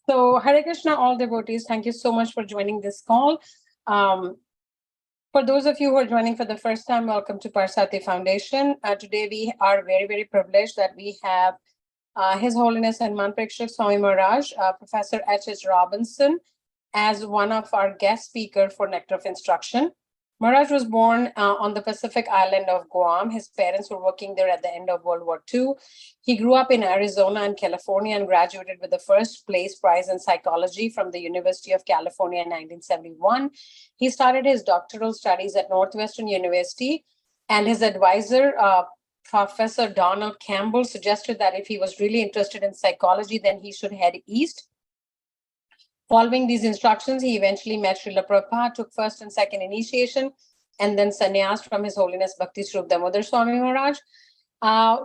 So, Hare Krishna, all devotees, thank you so much for joining this call. For those of you who are joining for the first time, welcome to Parsati Foundation. Today, we are very, very privileged that we have His Holiness Hanumant Preksha Swami Maharaj, Professor H.S. Robinson, as one of our guest speakers for Nectar of Instruction. Maharaj was born on the Pacific island of Guam. His parents were working there at the end of World War II. He grew up in Arizona and California and graduated with the first place prize in psychology from the University of California in 1971. He started his doctoral studies at Northwestern University, and his advisor, Professor Donald Campbell, suggested that if he was really interested in psychology, then he should head east. Following these instructions, he eventually met Srila Prabhupada, took first and second initiation, and then sannyas from His Holiness Bhakti Swarup Damodar Swami Maharaj.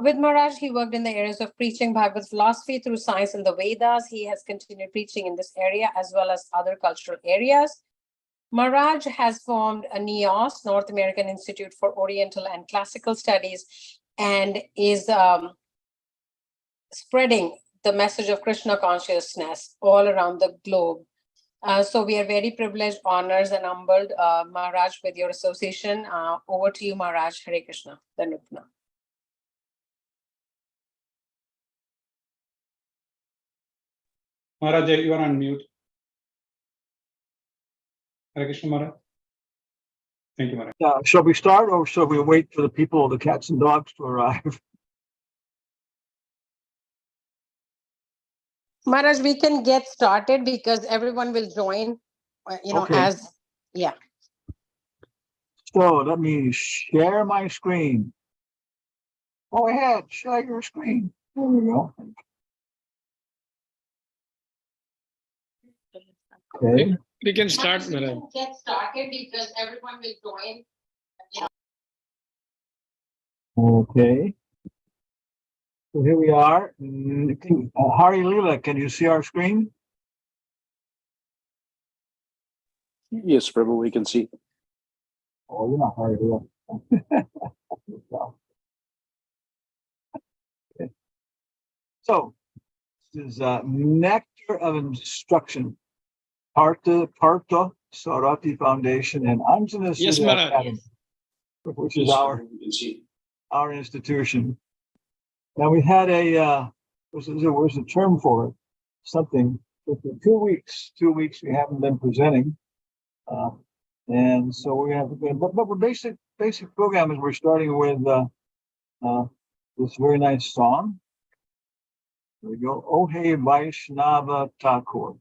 With Maharaj, he worked in the areas of preaching Bhagavad philosophy through science and the Vedas. He has continued preaching in this area as well as other cultural areas. Maharaj has formed a NIOS, North American Institute for Oriental and Classical Studies, and is spreading the message of Krishna consciousness all around the globe. So we are very privileged, honored, and humbled, Maharaj, with your association. Over to you, Maharaj. Hare Krishna. Dhanupna. Maharaj, you are on mute. Hare Krishna, Maharaj. Thank you, Maharaj. Shall we start, or shall we wait for the people, the cats and dogs, to arrive? Maharaj, we can get started because everyone will join, Okay. Yeah. So let me share my screen. Go ahead, share your screen. There we go. Okay. We can start, Maharaj. Get started because everyone will join. Okay. So here we are. Hari Leela, can you see our screen? Yes, Prabhu, we can see. Oh, you're not Hari Leela. Okay. So this is Nectar of Instruction, Partha Sarati Foundation and Anjana Yes, Surya Maharaj. Academy, which is our institution. Now we had there's a term for it, something. For 2 weeks, we haven't been presenting, and so we have. But we're basic program is we're starting with this very nice song. Here we go. Oh Hey Vaishnava Thakur,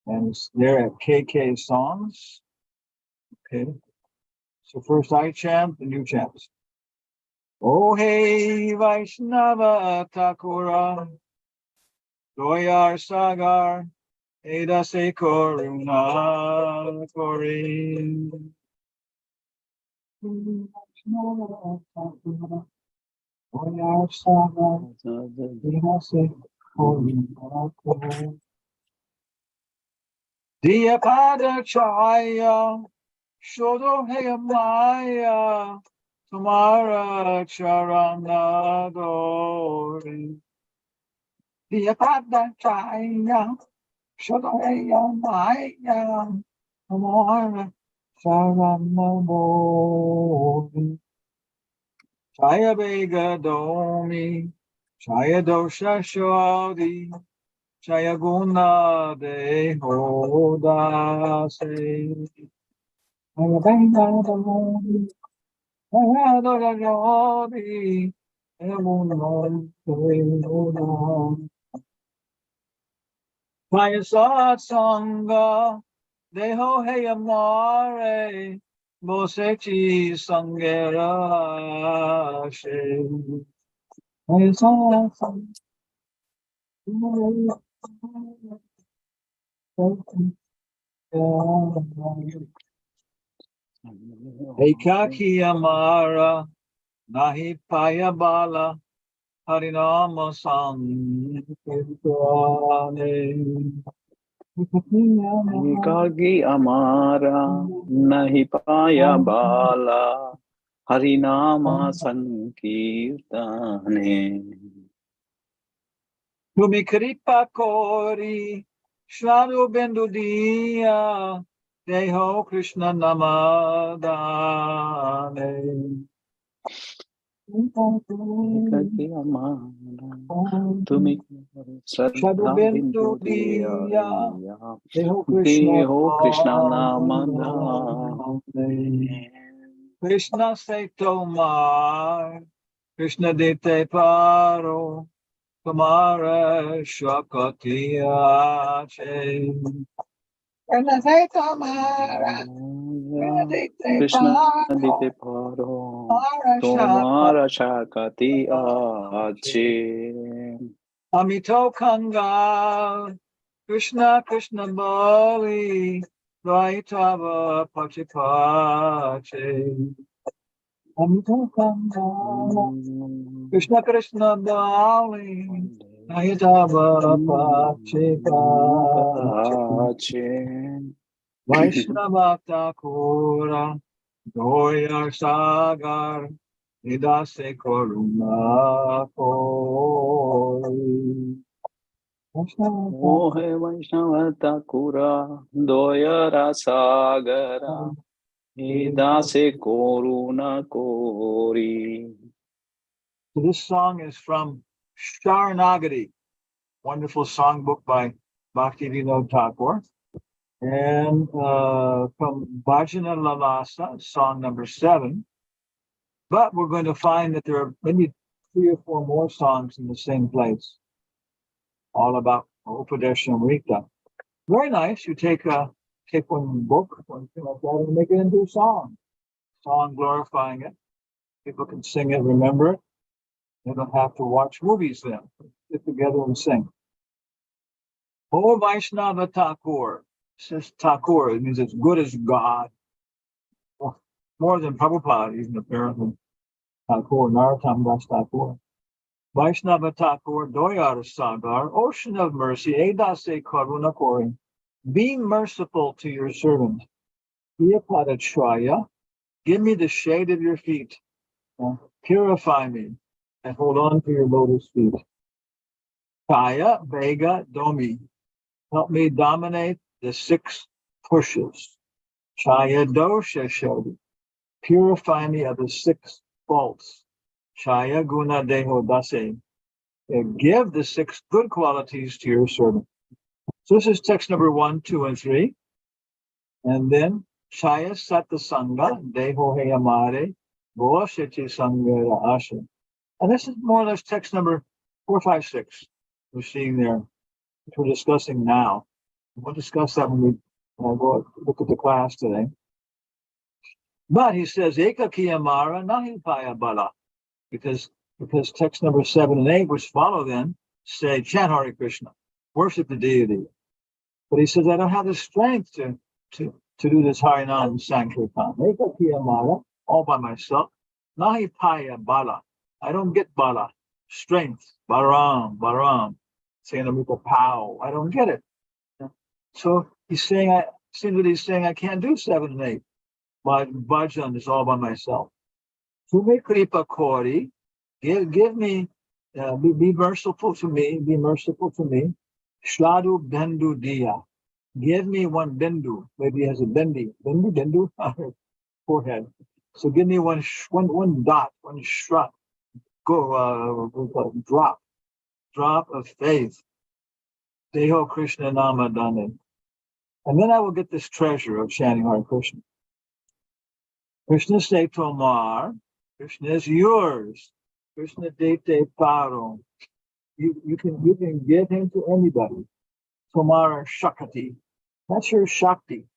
and it's there at KK Songs. Okay. So first I chant, then you chant. Oh Hey Vaishnava Thakura, Doyar Sagar, Eda Se Koruna Kori. Doyar Sagar, Eda Se Koruna Kori. Diya Pada Chaya, Shodo Hey Maya. Tumara Charana Dori Diyapada Chaya Shadaya Maya Tumara Charana Dori Chaya Vega Domi Chaya Dosha Shodi Chaya Guna De Hoda Se Chaya Vega Domi Maya Satsanga, Deho Hey Amare, Bosechi Sangera She. Maya Satsanga. Ekaki Amara, Nahi Paya Bala, Harinama Sankirtane. Ekagi Amara Nahi Paya Bala Harinama Sankirtane. Tumi kripa kori, Shvanu bendudia, Deho Krishna namadane. Ekaki amara, tumi Shadu Shraddha bindu diya, bendudia, Deho Deho Krishna namadane. Krishna se tomar, Krishna dete paro, Tomara shakatiya che. Krishna se tomara, Krishna dete Krishna paro, dite paro, Tomara tomara shakatiya. shakati ache. Amito Kanga, Krishna Krishna Bali, Vaitava Pachipache. Amito Kanga, Krishna Krishna Bali, Vaitava Pachipache. Ache. Vaishnava Thakura, Doya Sagar, Nidase Koruna Kori. O he Vaishnava Thakura, Doyara Sagara, Idase Koruna Kori. So this song is from Sharanagati, wonderful songbook by Bhakti Vinod Thakur, and from Bhajana Lalasa, song number 7. But we're going to find that there are maybe 3 or 4 more songs in the same place, all about Upadeshamrita. Very nice. You take one book, one thing like that, and make it into a song glorifying it. People can sing it, remember it. They don't have to watch movies then. Get together and sing. O Vaishnava Thakur, says Thakur, it means as good as God. Well, more than Prabhupada, even apparently. Thakur, Narottam Das Thakur. Vaishnava Thakur, Doyar Sagar, ocean of mercy, Edase Karuna Kori. Be merciful to your servant. Iyapadachraya, give me the shade of your feet. Purify me and hold on to your lotus feet. Kaya, Vega, Domi. Help me dominate the 6 pushes. Chaya dosha shodi. Purify me of the 6 faults. Chaya guna deho dase. Give the 6 good qualities to your servant. So this is text number 1, 2, and 3. And then Chaya satta sangha deho he amare bosheti sangha asha. And this is more or less text number 4, 5, 6. We're seeing there, which we're discussing now. We'll discuss that when we go look at the class today. But he says, Eka Kiyamara Nahipaya Bala, because text number 7 and 8, which follow then, say, chant Hare Krishna, worship the deity. But he says, I don't have the strength to do this Harinam Sankirtan. Eka Kiyamara, all by myself. Nahipaya Bala. I don't get Bala, strength, Balaram, saying Amrita Pow. I don't get it. So he's saying, I can't do 7 and 8. My bhajan is all by myself. Tume kripa kori, give me, be merciful to me, Shladu bendu diya, give me one bendu. Maybe he has a bendu, forehead. So give me one dot, one shrut, drop of faith. Deho Krishna Nama Dane. And then I will get this treasure of chanting Hare Krishna. Krishna se tomar, Krishna is yours. Krishna dete paro. You can give him to anybody. Tomar shakati. That's your shakti.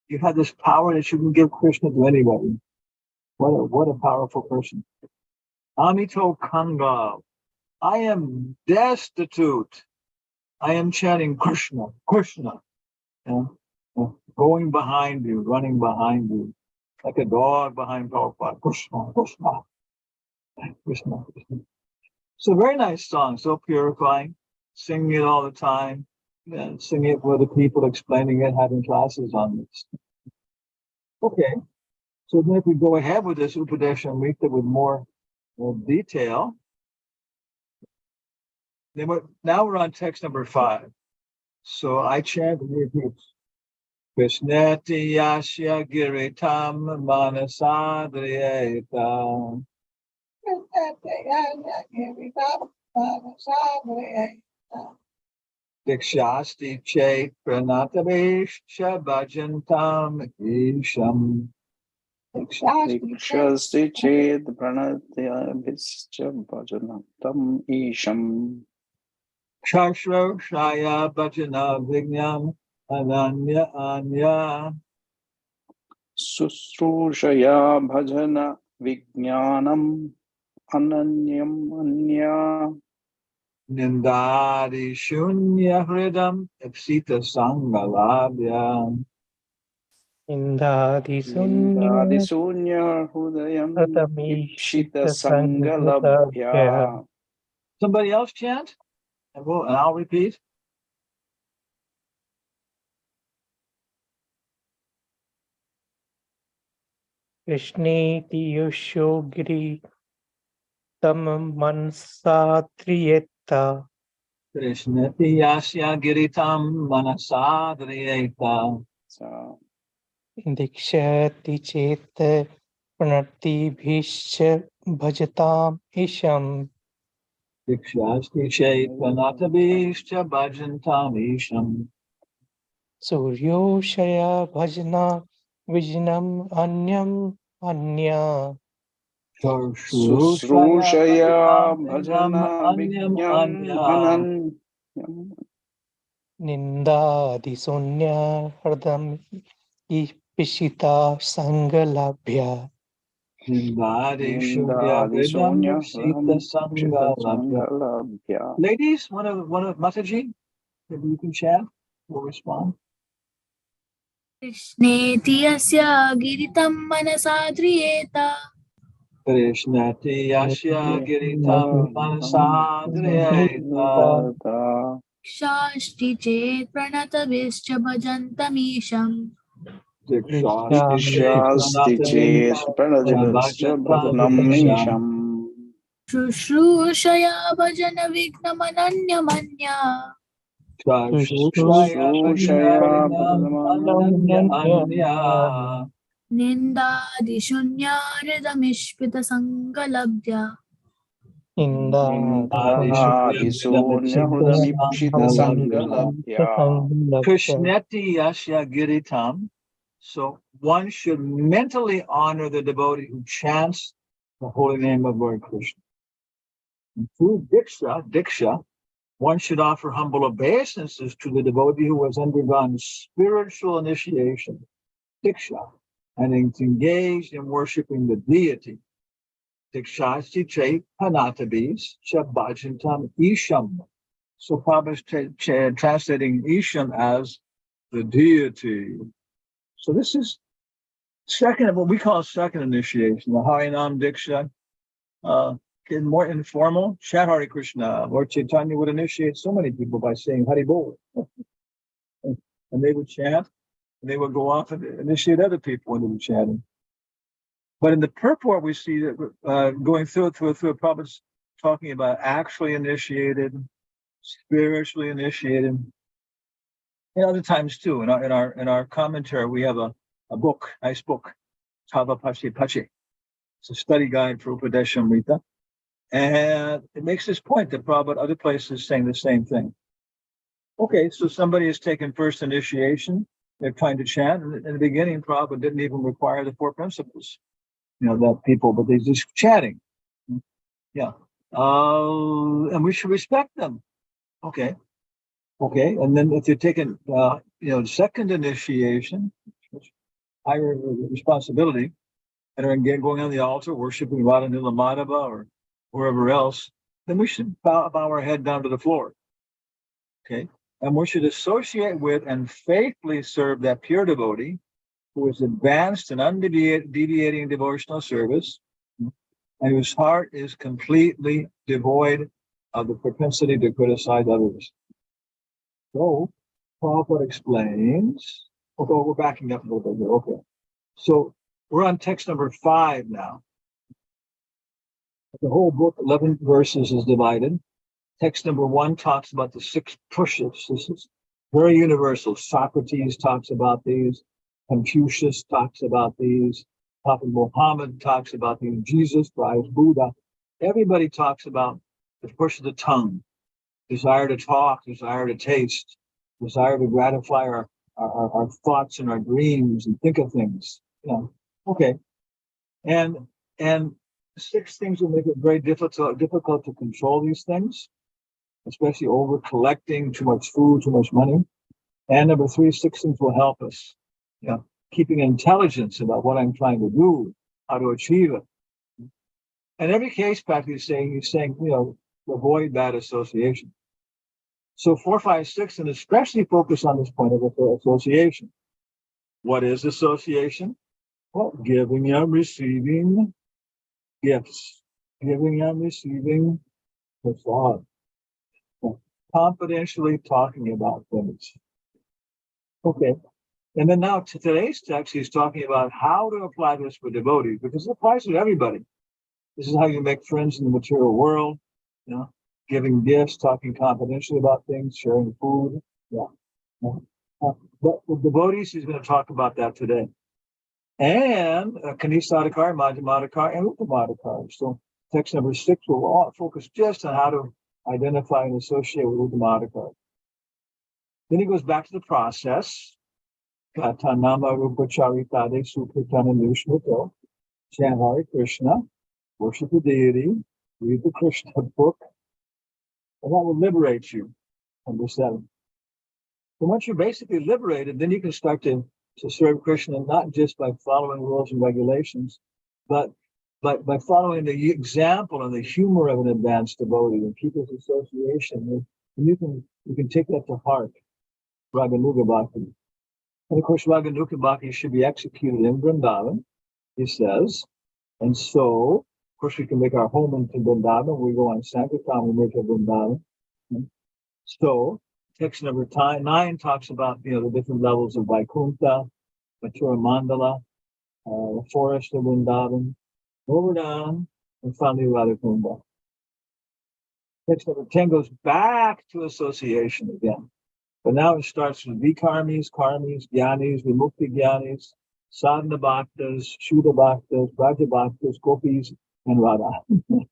You have this power that you can give Krishna to anybody. What a powerful person. Amito Kanga. I am destitute. I am chanting Krishna, Krishna. Going behind you, running behind you, like a dog behind Prabhupada. Krishna, Krishna, Krishna, Krishna. It's a very nice song, so purifying. Singing it all the time, and singing it with the people, explaining it, having classes on this. Okay, so then if we go ahead with this Upadeshamrita with more detail, Now we're on text number 5. So I chant and repeat. Krishneti Yashya Giritam Manasadriyetam. Dikshasti Chet Pranatavish Bhajantam Isham. Dikshasti ched pranatya bhajanam isham. Shashro Shaya Bhajana Vignam Ananya Anya. Susrushaya bhajana vijnanam ananyam anya. Nindadi Shunya Hridam Epsita Sangalabhyam. Indadisunya hudayam ipshita sangalabhya. Somebody else chant, and I'll repeat. Krishneti Yoshogiri Tam Mansatriyeta Krishnati Yasya Giritam Manasadriyeta. So, Dikshati Cheta Pranati Bhisha Bhajatam Isham Dikshasti Chaitanatabhishcha Bhajantam Isham. Suryo Shaya Bhajana Vijnam Anyam Anya Susrushaya bhajana Anyam vijnam Anya. ananyam. Nindadi Sunya Hardam Ipishita Sangalabhya Nindadi Shunya Vedam Indadisunya Sita ipshita Sangalabhya. sangalabhya. Ladies, one of Mataji, maybe you can chant. We'll respond. कृष्णेति यस्य गिरितं मनसा ध्रियेत Krishnati Yashya Giritam Manasadriyeta. शाष्टि चेत् प्रणतभिश्च भजन्तमीशम् Dikshasti chet pranadibhascha bhajanam isham. शुश्रूषया bhajan विघ्नमनन्यमन्या Susrushaya bhajanam निन्दादिशून्याहृदमिष्पितसङ्गलब्ध्या Indadisunya hudamipshita sangalabhya. Krishneti Yashya Giritam. So one should mentally honor the devotee who chants the holy name of Lord Krishna. And through Diksha, one should offer humble obeisances to the devotee who has undergone spiritual initiation, Diksha, and is engaged in worshiping the deity. Dikshasti Chet Panatabis Bhajantam Isham. So Prabhupada is translating Isham as the deity. So this is what we call second initiation, the Harinam Diksha. More informal, chant Hare Krishna. Lord Chaitanya would initiate so many people by saying Hari Bol. And they would chant, and they would go off and initiate other people into the chanting. But in the purport, we see that going through Prabhupada's talking about actually initiated, spiritually initiated. And other times too, in our commentary, we have a book, nice book, Tava Pachi Pachi. It's a study guide for Upadeshamrita. And it makes this point that Prabhupada other places saying the same thing. Okay, so somebody has taken first initiation, they're trying to chant, and in the beginning, Prabhupada didn't even require the 4 principles, that people, but they're just chatting. Yeah. And we should respect them. Okay. And then if you're taking, second initiation, which higher responsibility, and are again going on the altar, worshiping Radha Nila Madhava or wherever else, then we should bow our head down to the floor. Okay. And we should associate with and faithfully serve that pure devotee who is advanced and undeviating devotional service, and whose heart is completely devoid of the propensity to criticize others. So, Prabhupada explains, we're backing up a little bit here. Okay. So, we're on text number 5 now. The whole book, 11 verses, is divided. Text number 1 talks about the 6 pushes. This is very universal. Socrates talks about these. Confucius talks about these. Prophet Muhammad talks about these. Jesus Christ, Buddha. Everybody talks about the push of the tongue. Desire to talk, desire to taste, desire to gratify our thoughts and our dreams and think of things. Okay. And 6 things will make it very difficult to control these things, especially over collecting, too much food, too much money. And number 3, 6 things will help us. Keeping intelligence about what I'm trying to do, how to achieve it. And every case practically he's saying, avoid bad association. So 4, 5, 6, and especially focus on this point of association. What is association? Well, giving and receiving gifts, giving and receiving prasad, confidentially talking about things. Okay. And then now to today's text, he's talking about how to apply this for devotees, because it applies to everybody. This is how you make friends in the material world, giving gifts, talking confidentially about things, sharing food. But with devotees, he's going to talk about that today. And Kanisadakar, Madhyamadakar, and Uttamadakar. So text number 6 will all focus just on how to identify and associate with Uttamadakar. Then he goes back to the process. Katanama Rupa Charitade Sukirtana Nushmito. Chant Hare Krishna, worship the deity, read the Krishna book, and that will liberate you. Number 7. So once you're basically liberated, then you can start to serve Krishna, not just by following rules and regulations, but by following the example and the humor of an advanced devotee and people's association. And you can take that to heart. Raganuga Bhakti. And of course, Raganuga Bhakti should be executed in Vrindavan, he says. And so, of course, we can make our home in Vrindavan. We go on Sankirtan, we make a Vrindavan. So, text number 9 talks about the different levels of Vaikuntha, Mathura Mandala, the forest of Vrindavan, Govardhan, and finally Radhakunda. Text number 10 goes back to association again. But now it starts with Vikarmis, Karmis, Gyanis, Vimukti Gyanis, Sadhana Bhaktas, Shuddha Bhaktas, Braja Bhaktas, Gopis, and Radha. And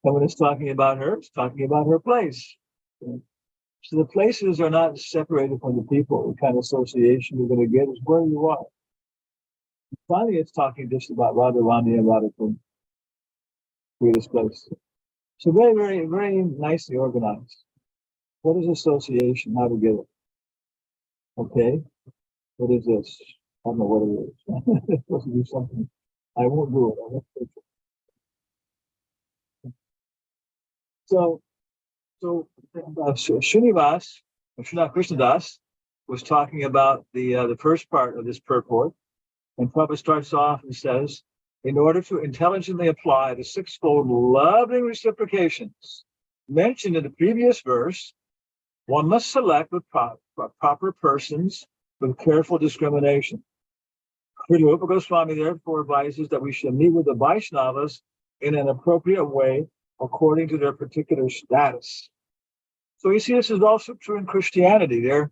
when it's talking about her, it's talking about her place. So the places are not separated from the people. The kind of association you're going to get is where you are. Finally, it's talking just about Radharani and Radhakunda, greatest place. So very, very, very nicely organized. What is association? How to get it? Okay. What is this? I don't know what it is. It's supposed to be something. I won't do it. I won't do it. So Srinivas, Srinath Krishnadas, was talking about the first part of this purport. And Prabhupada starts off and says, in order to intelligently apply the 6-fold loving reciprocations mentioned in the previous verse, one must select with proper persons with careful discrimination. Srila Rupa Goswami therefore advises that we should meet with the Vaishnavas in an appropriate way according to their particular status. So you see, this is also true in Christianity. They're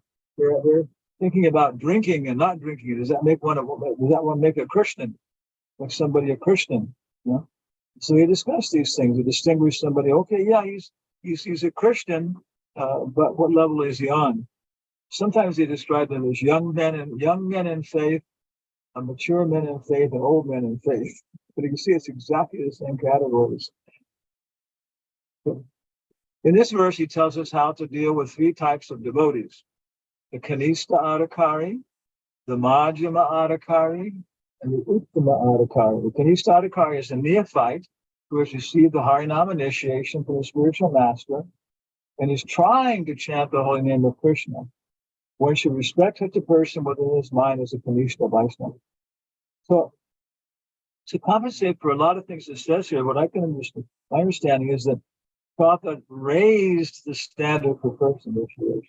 thinking about drinking and not drinking. Does that one make a Christian? Make somebody a Christian? So we discuss these things. We distinguish somebody. Okay, yeah, he's a Christian, but what level is he on? Sometimes they describe them as young men in faith, mature men in faith, and old men in faith. But you can see it's exactly the same categories. In this verse, he tells us how to deal with 3 types of devotees: the Kanista Adhikari, the Madhyama Adhikari, and the Uttama Adhikari. The Kanista Adhikari is a neophyte who has received the Harinam initiation from the spiritual master and is trying to chant the holy name of Krishna. One should respect such a person within his mind as a Kanishta Vaishnava. So, to compensate for a lot of things it says here, what I can understand, my understanding is that Prabhupada raised the standard for first initiation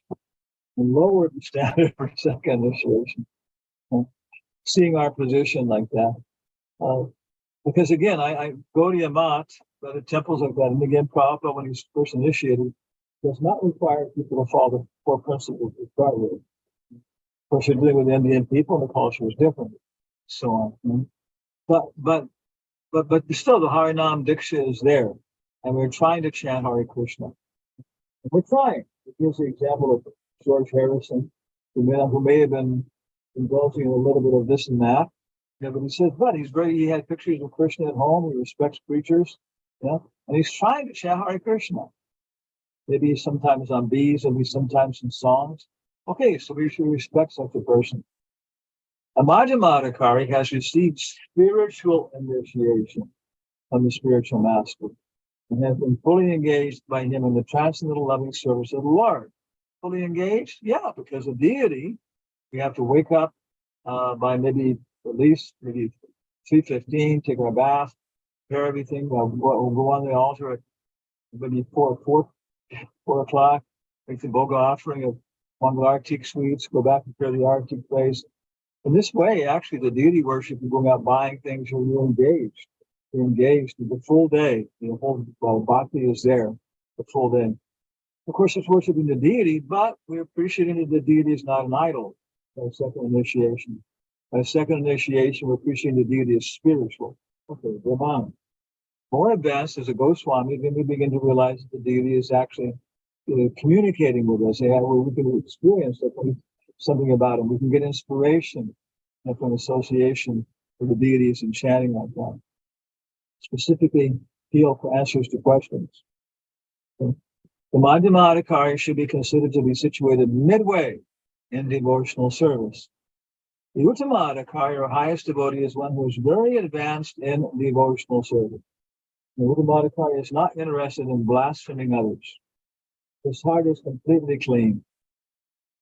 and lowered the standard for second initiation. Seeing our position like that. Because again, I Gaudiya Mat, by the temples like that. And again, Prabhupada, when he's first initiated, does not require people to follow the four principles to start with. Of course, you're dealing with Indian people, and the culture is different, so on. But still, the Harinam Diksha is there, and we're trying to chant Hare Krishna. And we're trying. It gives the example of George Harrison, who may have been indulging in a little bit of this and that. Yeah, but he says, but he's very, he had pictures of Krishna at home, he respects preachers, and he's trying to chant Hare Krishna. Maybe sometimes on bees, maybe sometimes in songs. Okay, so we should respect such a person. A Madhyamadikari has received spiritual initiation from the spiritual master and has been fully engaged by him in the transcendental loving service of the Lord. Fully engaged? Yeah, because the deity, we have to wake up by maybe at least maybe 3:15, take our bath, prepare everything. We'll go on the altar at maybe 4 o'clock, make the Boga offering of Mangal Artik sweets, go back and prepare the Artik place. In this way, actually, the deity worship, you're going out buying things, you're engaged. You're engaged the full day. The whole bhakti is there the full day. Of course, it's worshiping the deity, but we're appreciating that the deity is not an idol. By second initiation. By second initiation, we're appreciating the deity is spiritual. Okay, Brahman. More advanced as a Goswami, then we begin to realize that the deity is actually communicating with us. We can experience something about him. We can get inspiration from association with the deities and chanting like that. Specifically, feel for answers to questions. The Madhyamadikari should be considered to be situated midway in devotional service. The Uttamadikari, or highest devotee, is one who is very advanced in devotional service. The Uttamadikari is not interested in blaspheming others. His heart is completely clean,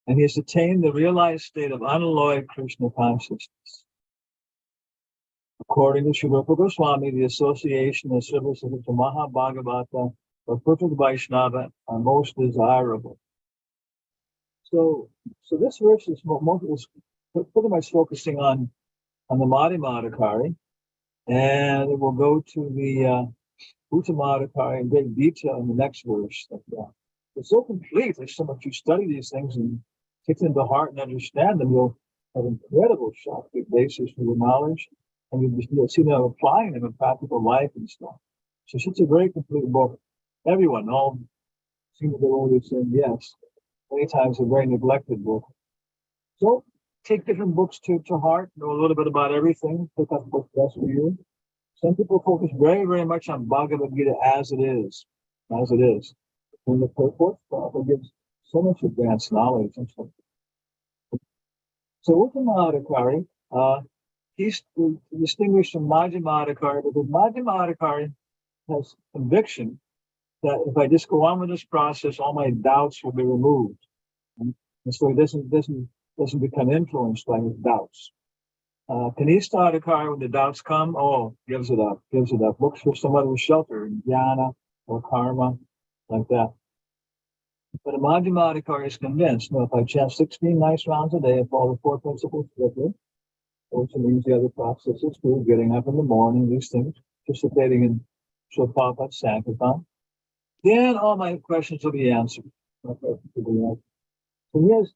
and he has attained the realized state of unalloyed Krishna consciousness. According to Sri Rupa Goswami, the association and service of the Mahabhagavata or perfect Vaishnava are most desirable. So this verse is pretty much focusing on the Madhyamadikari, and it will go to the Uttamadikari in great detail in the next verse. It's so complete. There's so much you study these things and take them to heart and understand them. You'll have incredible Shakti basis for your knowledge, and you'll see them applying them in practical life and stuff. So it's a very complete book. Everyone, all seem to be always saying yes. Many times a very neglected book. So take different books to heart, know a little bit about everything, pick up what's best for you. Some people focus very, very much on Bhagavad Gita as it is. And the purport gives so much advanced knowledge and stuff. So Uttamadikari, he's distinguished from Madhyamadikari because Madhyamadikari has conviction that if I just go on with this process, all my doubts will be removed. And so he doesn't become influenced by his doubts. Kanistadikari, when the doubts come, gives it up. Looks for some other shelter, jnana or karma, like that. But a Madhyamadikari is convinced, if I chant 16 nice rounds a day and follow the four principles strictly, which means the other processes too, getting up in the morning, these things, participating in Srila Prabhupada's Sankirtan, then all my questions will be answered. So he has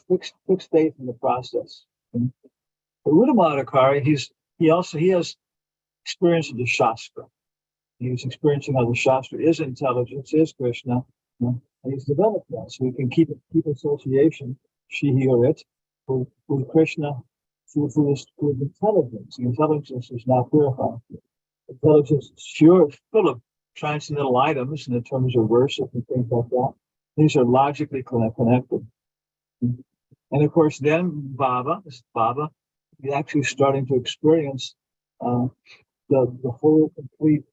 fixed faith in the process. And the Uttamadikari, he has experience of the Shastra. He's experiencing how the Shastra is intelligence, is Krishna, and he's developed that. So we can keep association, she, he, or it, with Krishna through intelligence. The intelligence is now purified. Intelligence is pure, full of transcendental items in the terms of worship and things like that. These are logically connected. And of course, then Baba is actually starting to experience the whole complete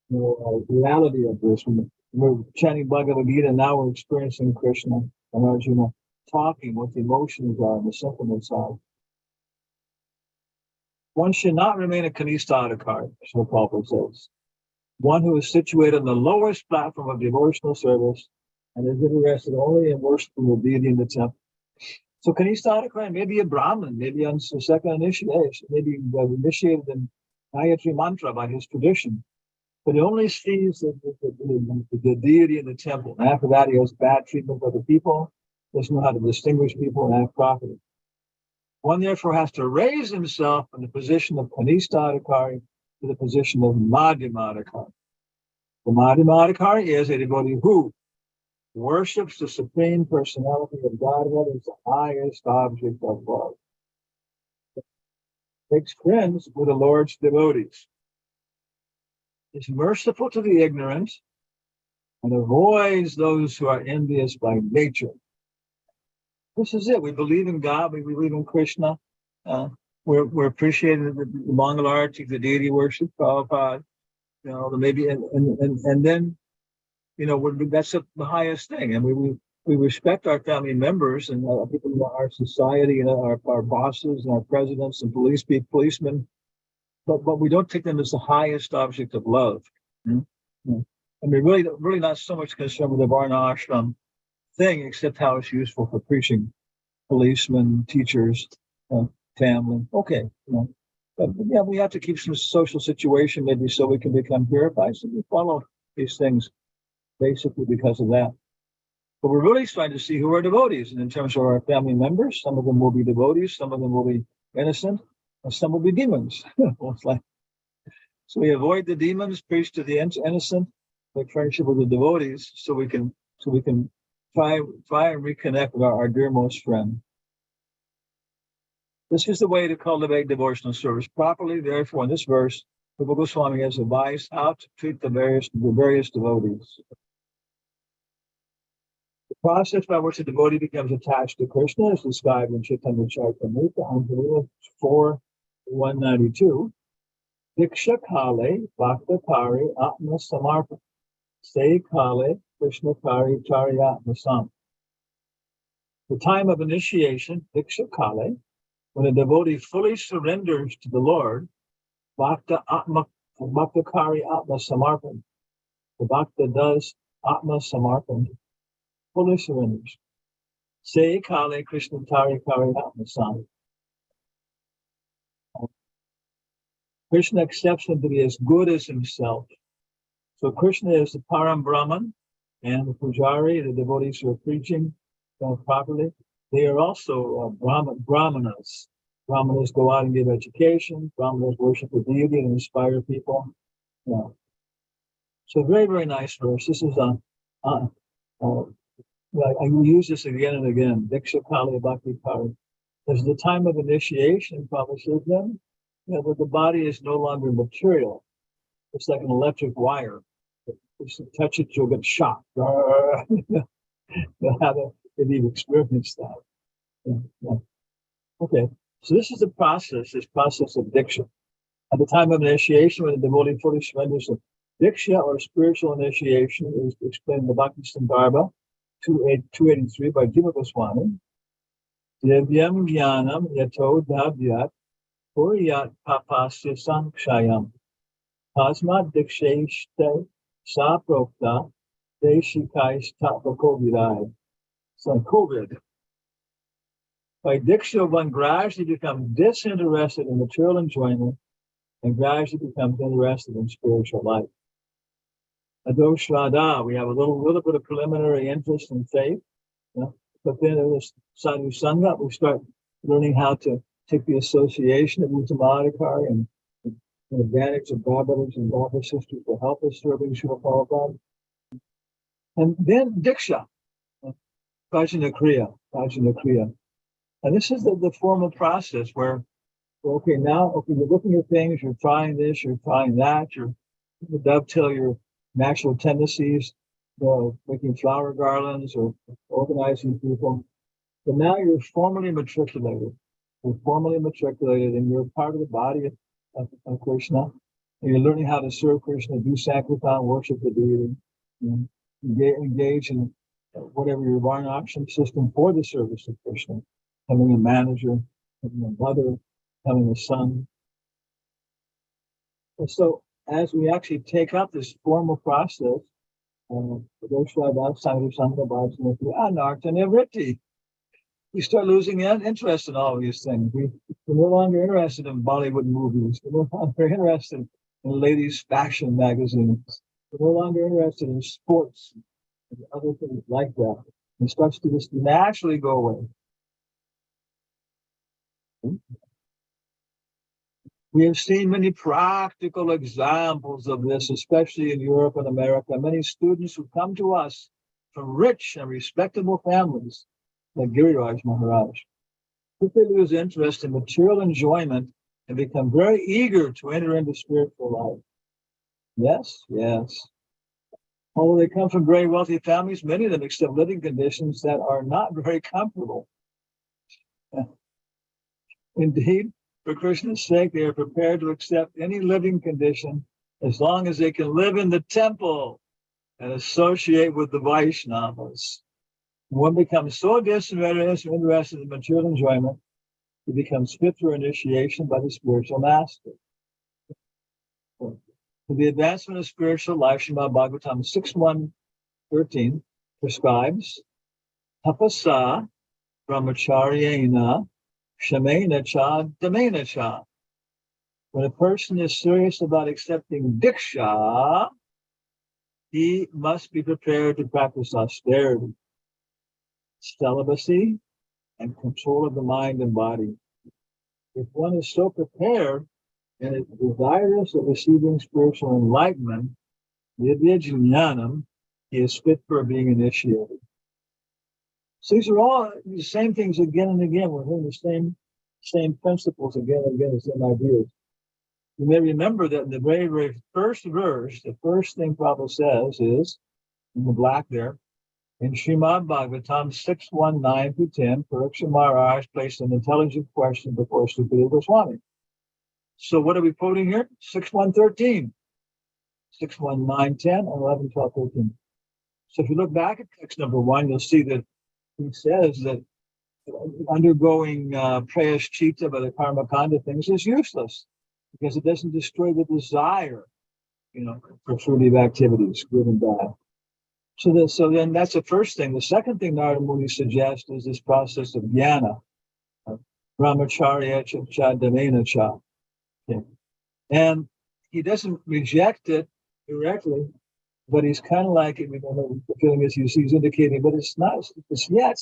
reality of this. When we're chanting Bhagavad Gita, now we're experiencing Krishna and Arjuna talking what the emotions are and the sentiments are. One should not remain a Kanistadikari, so Prabhupada says. One who is situated on the lowest platform of devotional service and is interested only in worshiping the deity in the temple. So Kanistadikari may be a Brahmin, maybe on second initiation, maybe initiated in Gayatri Mantra by his tradition. but he only sees the deity in the temple. And after that, he has bad treatment of the people, doesn't know how to distinguish people and act properly. One therefore has to raise himself from the position of Kanistha Adhikari to the position of Madhyama Adhikari. The Madhyama Adhikari is a devotee who worships the Supreme Personality of Godhead as the highest object of love. Makes friends with the Lord's devotees. Is merciful to the ignorant and avoids those who are envious by nature. This is it. We believe in God. We believe in Krishna. We're appreciating the Mongol arts, the deity worship, Prabhupada. You know, maybe and then, you know, that's the highest thing. And we respect our family members and people in our society and our bosses and our presidents and policemen. But we don't take them as the highest object of love. Mm-hmm. And we're really not so much concerned with the Varna Ashram thing, except how it's useful for preaching. Policemen, teachers, family. Okay, you know. But yeah, we have to keep some social situation maybe so we can become purified. So we follow these things basically because of that. But we're really trying to see who are devotees. And in terms of our family members, some of them will be devotees, some of them will be innocent, and some will be demons. So we avoid the demons, preach to the innocent, make friendship with the devotees, so we can try and reconnect with our dearmost friend. This is the way to cultivate devotional service properly. Therefore, in this verse, Rupa Goswami has advised how to treat the various devotees. The process by which a devotee becomes attached to Krishna is described in Chaitanya Charitamrita on 4:192. Diksha Kale Bhakta Kari Atma Samarpa Se Kale Krishna Kari Charyatma Sam. The time of initiation, Diksha Kale, when a devotee fully surrenders to the Lord, Bhakta Kari Atma Samarpan. The Bhakta does Atma Samarpan, fully surrenders. Se Kale Krishna Kari Atma Sam. Krishna accepts him to be as good as himself. So Krishna is the Param Brahman, and the Pujari, the devotees who are preaching properly, they are also Brahmanas. Brahmanas go out and give education. Brahmanas worship the deity and inspire people. Yeah. So very, very nice verse. This is I use this again and again. Diksha Kali Bhakti Kari. There's the time of initiation, Prabhupada says then. But the body is no longer material. It's like an electric wire. If you touch it, you'll get shocked. You'll have if you've experienced that. Yeah. Okay, so this is the process of Diksha. At the time of initiation, when the devotee fully surrenders, Diksha or spiritual initiation is explained in the Bhakti Sandarbha 283 by Jiva Goswami. Divyam Jnanam Yato Dhavyat Puriyat Papasya Sankshayam Tasmat Diksheshte Saprokta Deshikais Tapako Virai. It's like COVID. By Diksha, one gradually becomes disinterested in material enjoyment and gradually becomes interested in spiritual life. Adoshrada, we have a little bit of preliminary interest in faith, but then in this sadhu sangha, we start learning how to take the association of Uttamadhikari and the advantage of God brothers and God sisters to help us serving Srila Prabhupada. And then Diksha, Prajna Kriya. And this is the formal process where, you're looking at things, you're trying this, you're trying that, you dovetail your natural tendencies, making flower garlands or organizing people. But now you're formally matriculated. And you're part of the body of Krishna. And you're learning how to serve Krishna, do sankirtan, worship the deity, engage in whatever your varnashram system for the service of Krishna, becoming a manager, becoming a mother, becoming a son. And so as we actually take up this formal process, we start losing interest in all these things. We're no longer interested in Bollywood movies. We're no longer interested and ladies' fashion magazines. We're no longer interested in sports and other things like that. It starts to just naturally go away. We have seen many practical examples of this, especially in Europe and America. Many students who come to us from rich and respectable families, like Giriraj Maharaj, quickly lose interest in material enjoyment and become very eager to enter into spiritual life. Yes, yes. Although they come from very wealthy families, many of them accept living conditions that are not very comfortable. Indeed, for Krishna's sake, they are prepared to accept any living condition as long as they can live in the temple and associate with the Vaishnavas. One becomes so disinterested in material enjoyment, he becomes fit for initiation by the spiritual master. For the advancement of spiritual life, Srimad Bhagavatam 6.1.13 prescribes tapasa brahmacharyena shamena cha damena cha. When a person is serious about accepting diksha, he must be prepared to practice austerity, celibacy, and control of the mind and body. If one is so prepared and is desirous of receiving spiritual enlightenment, vidya jnanam, he is fit for being initiated. So these are all the same things again and again. We're hearing the same principles again and again, the same ideas. You may remember that in the very, very first verse, the first thing Prabhupada says is, in the black there, in Srimad Bhagavatam 6.1.9-10, Preksha Maharaj placed an intelligent question before Sukadeva Goswami. So what are we quoting here? 6.1.13, 6.1.9.10, and 11.12.13. So if you look back at text number 1, you'll see that he says that undergoing prayaschita by the karma kanda things is useless because it doesn't destroy the desire, for fruitive activities, good and bad. So then that's the first thing. The second thing Narada Muni suggests is this process of jnana, brahmacharya cha damena cha. Okay. And he doesn't reject it directly, but he's kind of like, the feeling is he's indicating, but it's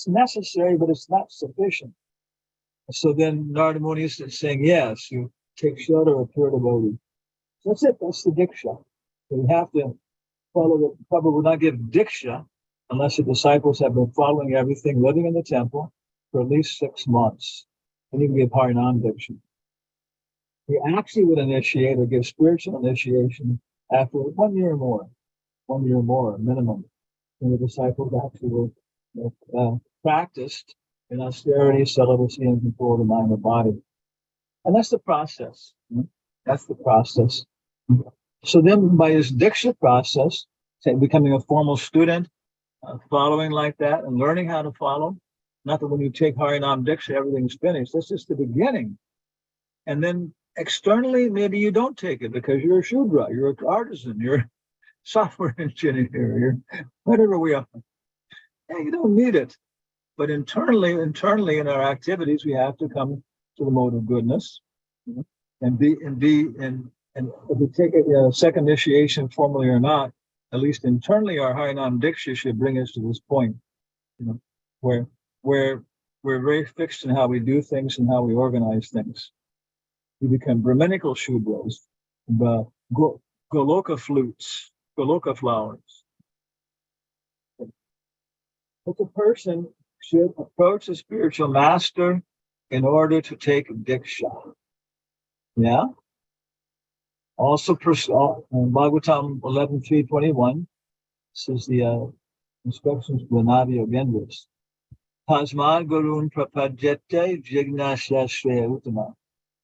necessary, but it's not sufficient. So then Narada Muni is saying, yes, you take shelter of pure devotee. So that's it. That's the diksha. So you have to follow the Prabhupada would not give diksha unless the disciples have been following everything, living in the temple for at least 6 months. And you can give Harinam diksha. He actually would initiate or give spiritual initiation after 1 year or more, minimum, when the disciples actually were practiced in austerity, celibacy, and control of the mind and body. And that's the process. That's the process. So then by his diksha process, becoming a formal student, following like that and learning how to follow, not that when you take Harinam diksha, everything's finished. That's just the beginning. And then externally, maybe you don't take it because you're a Shudra, you're an artisan, you're a software engineer, you're whatever we are. Yeah, you don't need it. But internally in our activities, we have to come to the mode of goodness, and if we take a second initiation formally or not, at least internally, our Harinam Diksha should bring us to this point, where we're very fixed in how we do things and how we organize things. We become Brahminical Shudras, Goloka flutes, Goloka flowers. But the person should approach a spiritual master in order to take Diksha. Yeah? Also, Bhagavatam 11.3.21 says the instructions for the Navi Yogendras. Tasmad Gurun Prapadyate Jignasya Shreya Uttama.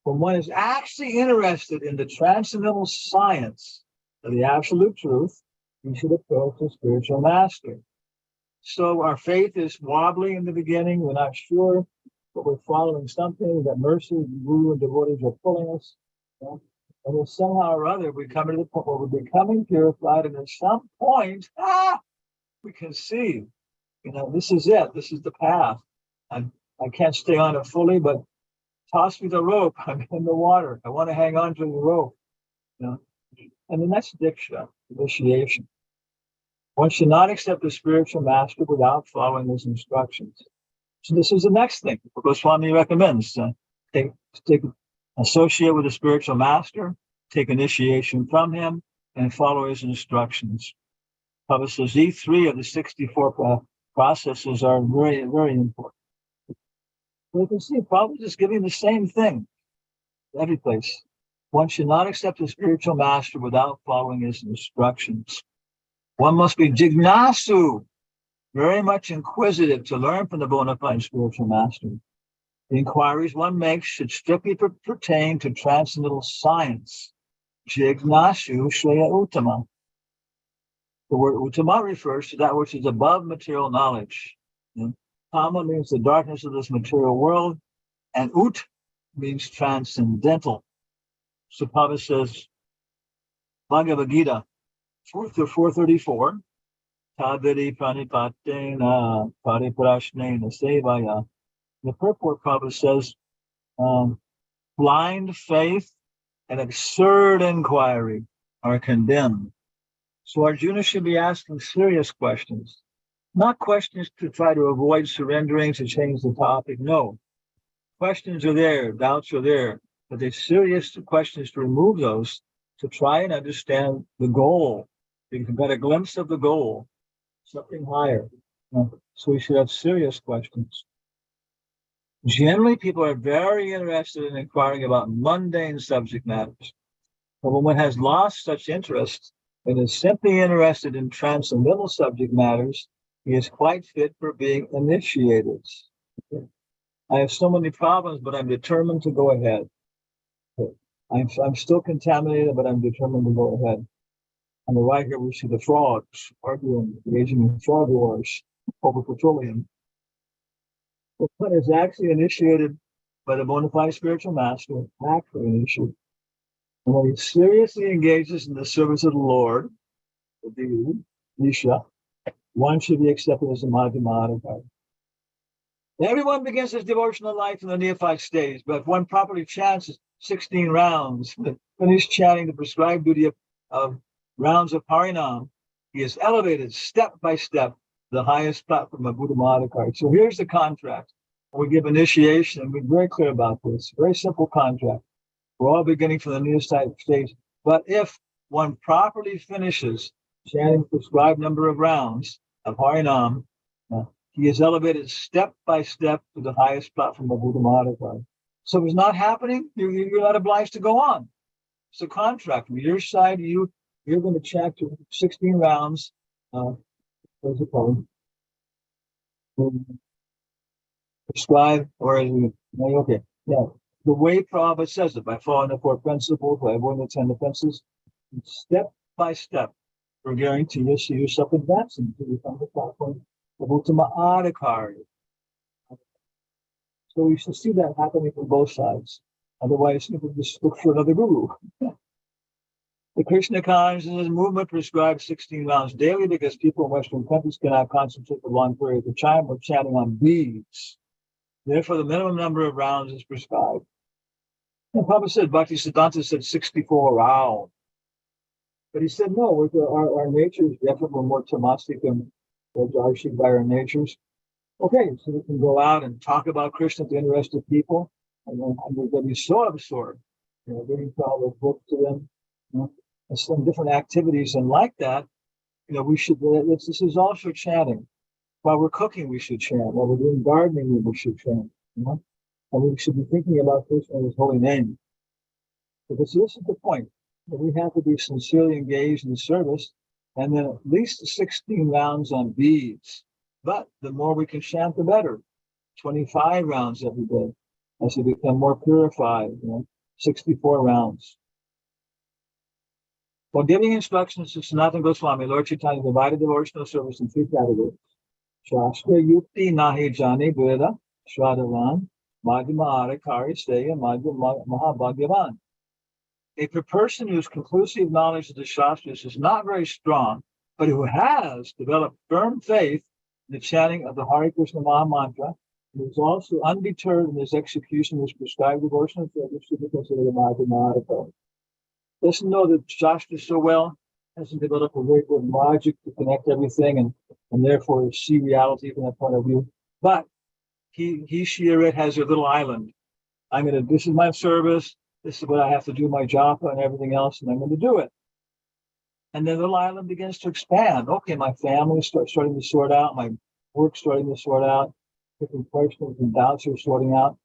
When one is actually interested in the transcendental science of the absolute truth, we should approach a spiritual master. So our faith is wobbly in the beginning. We're not sure, but we're following something that mercy, guru, and devotees are pulling us. And then somehow or other, we come to the point where we're becoming purified, and at some point, we can see, this is it. This is the path. I can't stay on it fully, but toss me the rope. I'm in the water. I want to hang on to the rope. And the next diksha, initiation. One should not accept a spiritual master without following his instructions. So this is the next thing Goswami recommends. Associate with a spiritual master, take initiation from him, and follow his instructions. Prabhupada says these 3 of the 64 processes are very, very important. So you can see Prabhupada is giving the same thing every place. One should not accept a spiritual master without following his instructions. One must be jignasu, very much inquisitive to learn from the bona fide spiritual master. The inquiries one makes should strictly pertain to transcendental science. Jignasu shreya uttama. The word uttama refers to that which is above material knowledge. Tama means the darkness of this material world, and ut means transcendental. So Prabhupada says, Bhagavad Gita 434, Tadiri pranipatena pariprashnena sevaya. The purport Prabhupada says, blind faith and absurd inquiry are condemned. So Arjuna should be asking serious questions, not questions to try to avoid surrendering, to change the topic. No. Questions are there, doubts are there, but they're serious questions to remove those, to try and understand the goal. You can get a glimpse of the goal, something higher. So we should have serious questions. Generally, people are very interested in inquiring about mundane subject matters. But when one has lost such interest and is simply interested in transcendental subject matters, he is quite fit for being initiated. I have so many problems, but I'm determined to go ahead. I'm still contaminated, but I'm determined to go ahead. On the right here, we see the frogs arguing, engaging in frog wars over petroleum. The one is actually initiated by the bona fide spiritual master, actually initiated. And when he seriously engages in the service of the Lord, the Nisha, one should be accepted as a Madhyamādhikari. Everyone begins his devotional life in the neophyte stage, but if one properly chants 16 rounds, finished chanting the prescribed duty of rounds of Harinam, he is elevated step by step to the highest platform of Buddha Madhikari. So here's the contract. We give initiation, and we're very clear about this. Very simple contract. We're all beginning from the neophyte stage. But if one properly finishes chanting the prescribed number of rounds of Harinam, he is elevated step by step to the highest platform of Buddha Madhikari. So if it's not happening, you're not obliged to go on. It's a contract. From your side, you're going to chant 16 rounds. What's it called? Prescribe, or okay, yeah. The way Prabhupada says it, by following the 4 principles, by avoiding the 10 offenses, step by step, we're guaranteed you'll see yourself advancing to become the platform of Uttama Adhikari. So we should see that happening from both sides. Otherwise, you can just look for another guru. The Krishna consciousness movement prescribes 16 rounds daily because people in Western countries cannot concentrate for long periods of time or chanting on beads. Therefore, the minimum number of rounds is prescribed. And Prabhupada said, Bhaktisiddhanta said 64 rounds. But he said, no, our nature is different. We're more tamastic and darshik by our natures. Okay, so we can go out and talk about Krishna to interested people, and then they'll be so absorbed, giving all the books to them, and some different activities, and like that, we should. This is also chanting. While we're cooking, we should chant. While we're doing gardening, we should chant. And we should be thinking about Krishna and His holy name. Because this is the point. That we have to be sincerely engaged in the service, and then at least 16 rounds on beads. But the more we can chant, the better. 25 rounds every day as we become more purified. 64 rounds. While giving instructions to Sanatana Goswami, Lord Chaitanya divided devotional service in 3 categories. Shastra Yukti Nahi Jani Veda Shraddhavan Madhyama Adhikari Steya Madhyama Mahabhagyavan. A person whose conclusive knowledge of the Shastras is not very strong, but who has developed firm faith in the chanting of the Hare Krishna Maha Mantra, and is also undeterred in his execution of his prescribed devotional service, should be considered a Madhyama Adhikari. doesn't know the Shastra so well, hasn't developed a very good logic to connect everything and therefore see reality from that point of view. But she or it has a little island. This is my service, this is what I have to do, my japa and everything else, and I'm going to do it. And then the little island begins to expand. Okay, my family starting to sort out, my work starting to sort out, different questions and doubts are sorting out.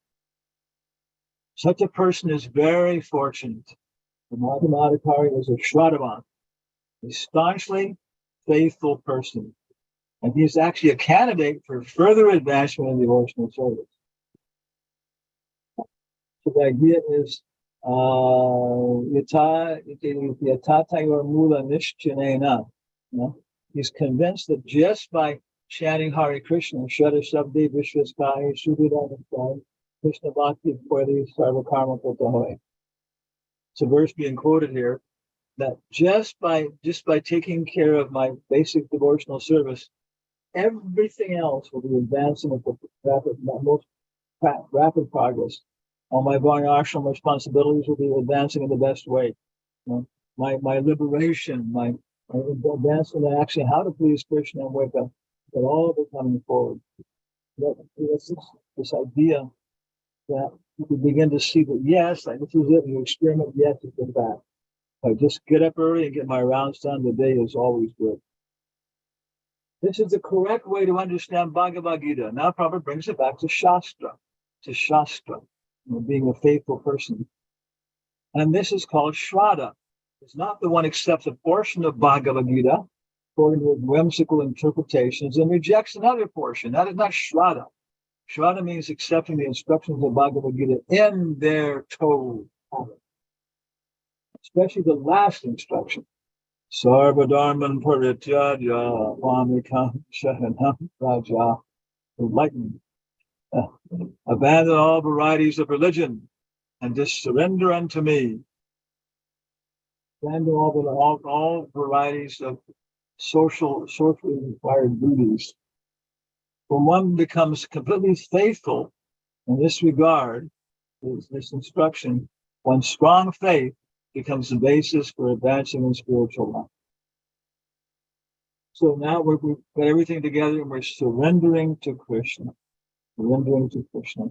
Such a person is very fortunate. The Madhyamadikari is a Shraddhavan, a staunchly faithful person. And he's actually a candidate for further advancement in devotional service. So the idea is yatatayor mula nishchanena. He's convinced that just by chanting Hare Krishna, Shada Shabdi Vishwaskai, Shuddhadanakai, Krishna Bhakti Pwedi Sarva Karma Kotahoy. It's a verse being quoted here that just by taking care of my basic devotional service, everything else will be advancing at the most rapid progress. All my Varna ashram responsibilities will be advancing in the best way. My liberation, my advancement in actually how to please Krishna and wake up, they'll all be coming forward. This idea that you can begin to see that, yes, this is it, you experiment, yes, you get back. If I just get up early and get my rounds done, the day is always good. This is the correct way to understand Bhagavad Gita. Now Prabhupada brings it back to Shastra, being a faithful person. And this is called Shraddha. It's not the one accepts a portion of Bhagavad Gita according to whimsical interpretations and rejects another portion. That is not Shraddha. Shraddha means accepting the instructions of Bhagavad Gita in their total, especially the last instruction. Sarvadharman parityaja mamikam sharanam raja. Enlightenment. Abandon all varieties of religion and just surrender unto me. Abandon all varieties of socially required duties. When one becomes completely faithful in this regard, this instruction, one's strong faith becomes the basis for advancing in spiritual life. So now we've got everything together and we're surrendering to Krishna. Surrendering to Krishna.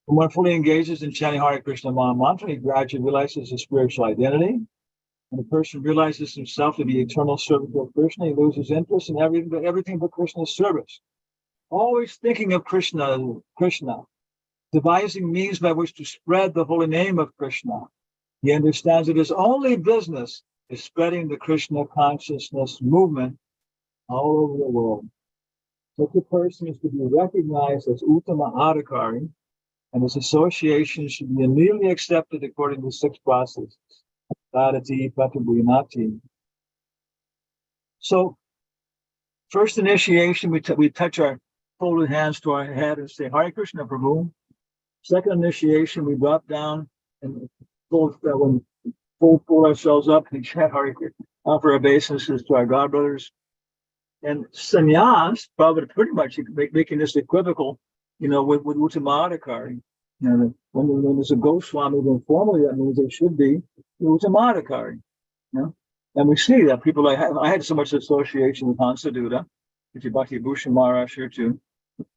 When one fully engages in chanting Hare Krishna Maha Mantra, he gradually realizes his spiritual identity. When a person realizes himself to be eternal servant of Krishna, he loses interest in everything but Krishna's service. Always thinking of Krishna, devising means by which to spread the holy name of Krishna. He understands that his only business is spreading the Krishna consciousness movement all over the world. Such a person is to be recognized as Uttama Adhikari, and his association should be immediately accepted according to 6 processes. Tadati, Patabhuyanati. So, first initiation, we touch our folded hands to our head and say, Hare Krishna Prabhu. Second initiation, we drop down and fold ourselves up and chant Hare Krishna, offer obeisances to our godbrothers. And sannyas, probably pretty much making this equivocal, with Uttama Adhikari. When there's a Goswami, then formally that means they should be Uttama Adhikari. And we see that people I had so much association with Hansadutta, Bhakti Bhushan Maharaj here too.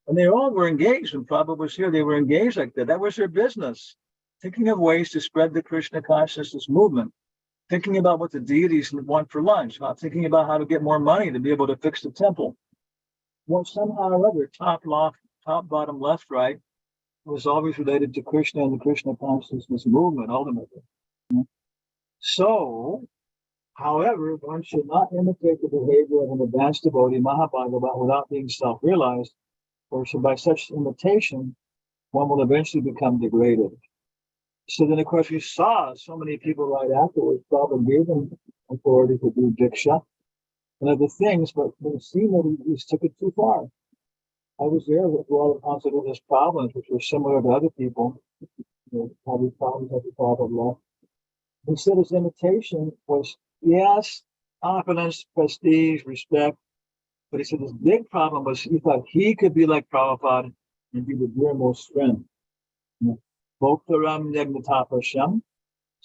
And they all were engaged. When Prabhupada was here, they were engaged like that. That was their business. Thinking of ways to spread the Krishna consciousness movement. Thinking about what the deities want for lunch. Not thinking about how to get more money to be able to fix the temple. Well, somehow or other, top, bottom, left, right, was always related to Krishna and the Krishna consciousness movement, ultimately. So, however, one should not imitate the behavior of an advanced devotee, Mahabhagavat, without being self-realized, or so by such imitation, one will eventually become degraded. So then, of course, we saw so many people right afterwards, Prabhupada gave them authority to do diksha and other things, but we see that he took it too far. I was there with all of Hansadutta's problems, which were similar to other people, having problems after Prabhupada left. He said his imitation was, yes, confidence, prestige, respect, but he said his big problem was he thought he could be like Prabhupada and be the dearmost friend. Bhoktaram Yagnatapasham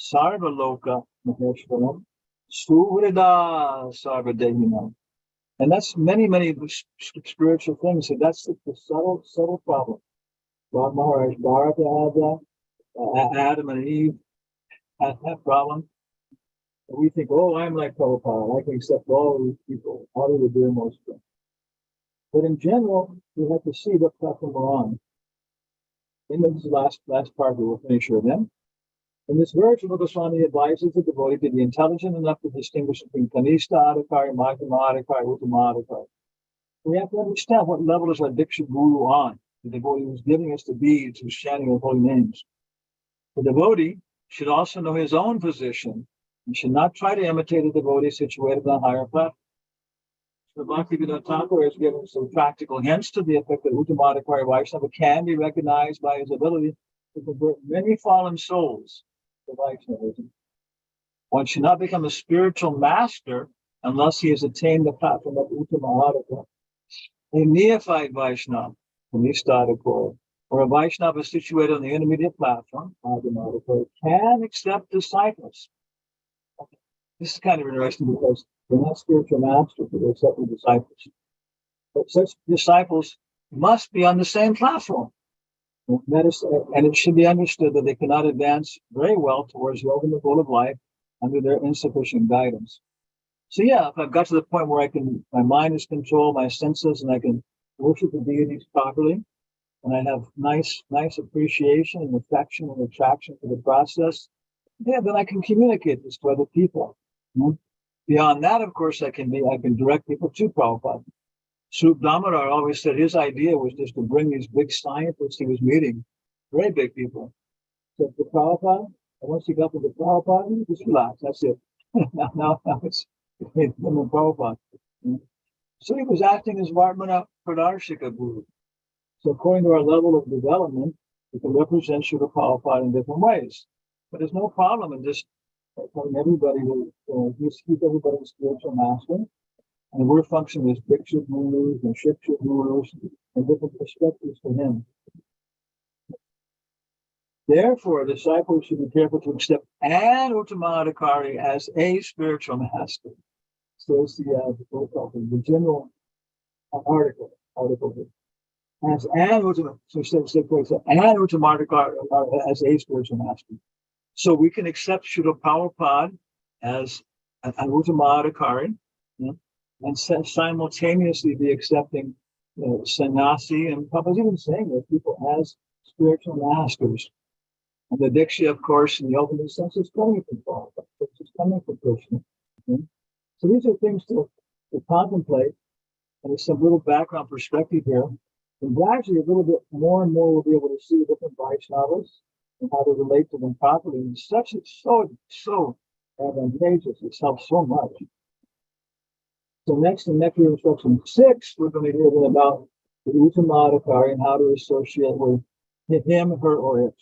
Sarvaloka Maheshwaram, Suvrida Sarvadehinam. And that's many spiritual things. So that's the subtle problem. Lord Maharaj Bharata had that. Adam and Eve had that problem. And we think, oh, I'm like Prabhupada. I can accept all these people, all of the dear most things. But in general, we have to see what platform we're on. In this last part, we will finish here then. In this verse, Rupa Goswami advises the devotee to be intelligent enough to distinguish between Kanishta Adhikari, Madhyama Adhikari, Uttama Adhikari. We have to understand what level is our Diksha Guru on, the devotee who's giving us the beads, who's chanting the holy names. The devotee should also know his own position and should not try to imitate a devotee situated on a higher platform. So Bhaktivedanta Thakur has given some practical hints to the effect that Uttama Adhikari Vaishnava can be recognized by his ability to convert many fallen souls to Vaishnavism. One should not become a spiritual master unless he has attained the platform of Uttama Adhikari. A neophyte Vaishnava, Kanishta or a Vaishnava situated on the intermediate platform, can accept disciples. This is kind of interesting because they're not spiritual masters, but they're accepting disciples. But such disciples must be on the same platform. And it should be understood that they cannot advance very well towards the ultimate goal of life under their insufficient guidance. So yeah, if I've got to the point where my mind is controlled, my senses, and I can worship the deities properly, and I have nice appreciation and affection and attraction for the process, yeah, then I can communicate this to other people. Beyond that, of course, I can direct people to Prabhupada. Srup Damodar always said his idea was just to bring these big scientists he was meeting, very big people. So to Prabhupada, and once he got to the Prabhupada, just relax, that's it. now it's him and Prabhupada. So he was acting as Vartmana Pradarshika Guru. So according to our level of development, we can represent Srila Prabhupada in different ways. But there's no problem in just telling everybody to keep everybody a spiritual master. And we're functioning as Diksha Gurus and Shiksha Gurus and different perspectives for him. Therefore, disciples should be careful to accept an Uttama Adhikari as a spiritual master. So it's the general article. As an Uttama, an Uttama Adhikari as a spiritual master. So we can accept Srila Prabhupada as an Uttama Adhikari, and simultaneously be accepting sannyasi, and Prabhupada's even saying that people as spiritual masters. And the Diksha, of course, in the ultimate sense, is coming from Prabhupada. It's coming from Krishna. So these are things to contemplate, and there's some little background perspective here. And gradually, a little bit more and more, we'll be able to see different Vaishnavas and how to relate to them properly. And it's so advantageous. It's helped so much. So next in Nectar Instruction 6, we're going to hear about the Uttama Adhikari and how to associate with him, her, or it.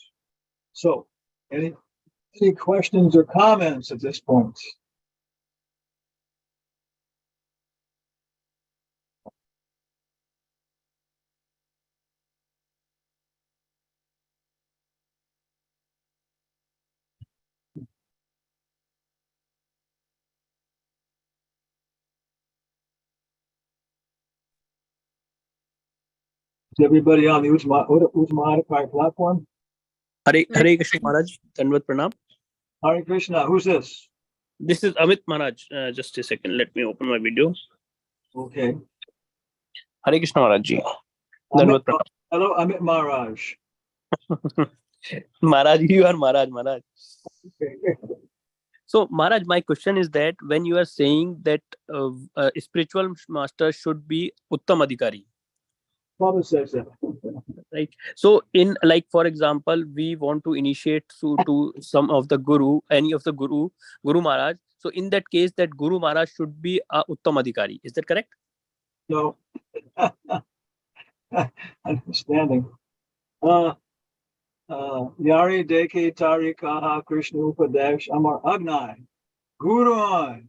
So, any questions or comments at this point? Is everybody on the Uttama Adhikari platform? Hare Krishna Maharaj, Dandavat Pranam. Hare Krishna, who's this? This is Amit Maharaj. Just a second, let me open my video. Okay. Hare Krishna Maharaj ji. Dandavat Pranam. Hello, Amit Maharaj. Maharaj, you are Maharaj. Okay. So Maharaj, my question is that when you are saying that a spiritual master should be Uttam Adhikari, Prabhupada says that. right? So in, like, for example, we want to initiate to some of the any of the Guru Maharaj. So in that case, that Guru Maharaj should be a Uttam Adhikari. Is that correct? No. Understanding. Yari Deke Tarikaha Krishna Upadesh Amar Agnai Guru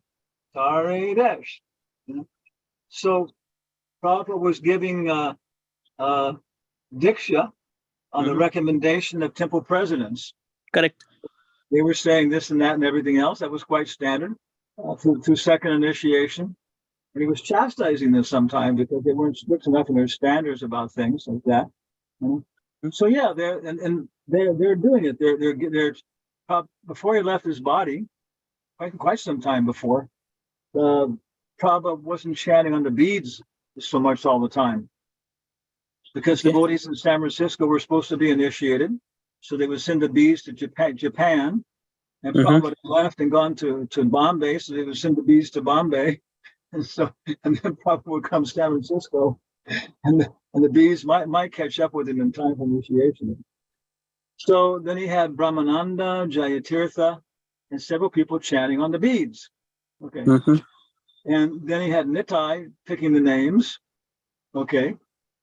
Tari Desh. So Prabhupada was giving Diksha on the recommendation of temple presidents. Correct. they were saying this and that and everything else. That was quite standard through second initiation. And he was chastising them sometimes because they weren't strict enough in their standards about things like that. So yeah, they're doing it. They're before he left his body, quite some time before. Prabhupada wasn't chanting on the beads so much all the time, because devotees in San Francisco were supposed to be initiated, so they would send the beads to Japan, and Prabhupada left and gone to Bombay, so they would send the beads to Bombay, and then Prabhupada would come to San Francisco, and the bees might catch up with him in time for initiation. So then he had Brahmananda, Jayatirtha, and several people chanting on the beads. Okay. And then he had Nitai picking the names. Okay.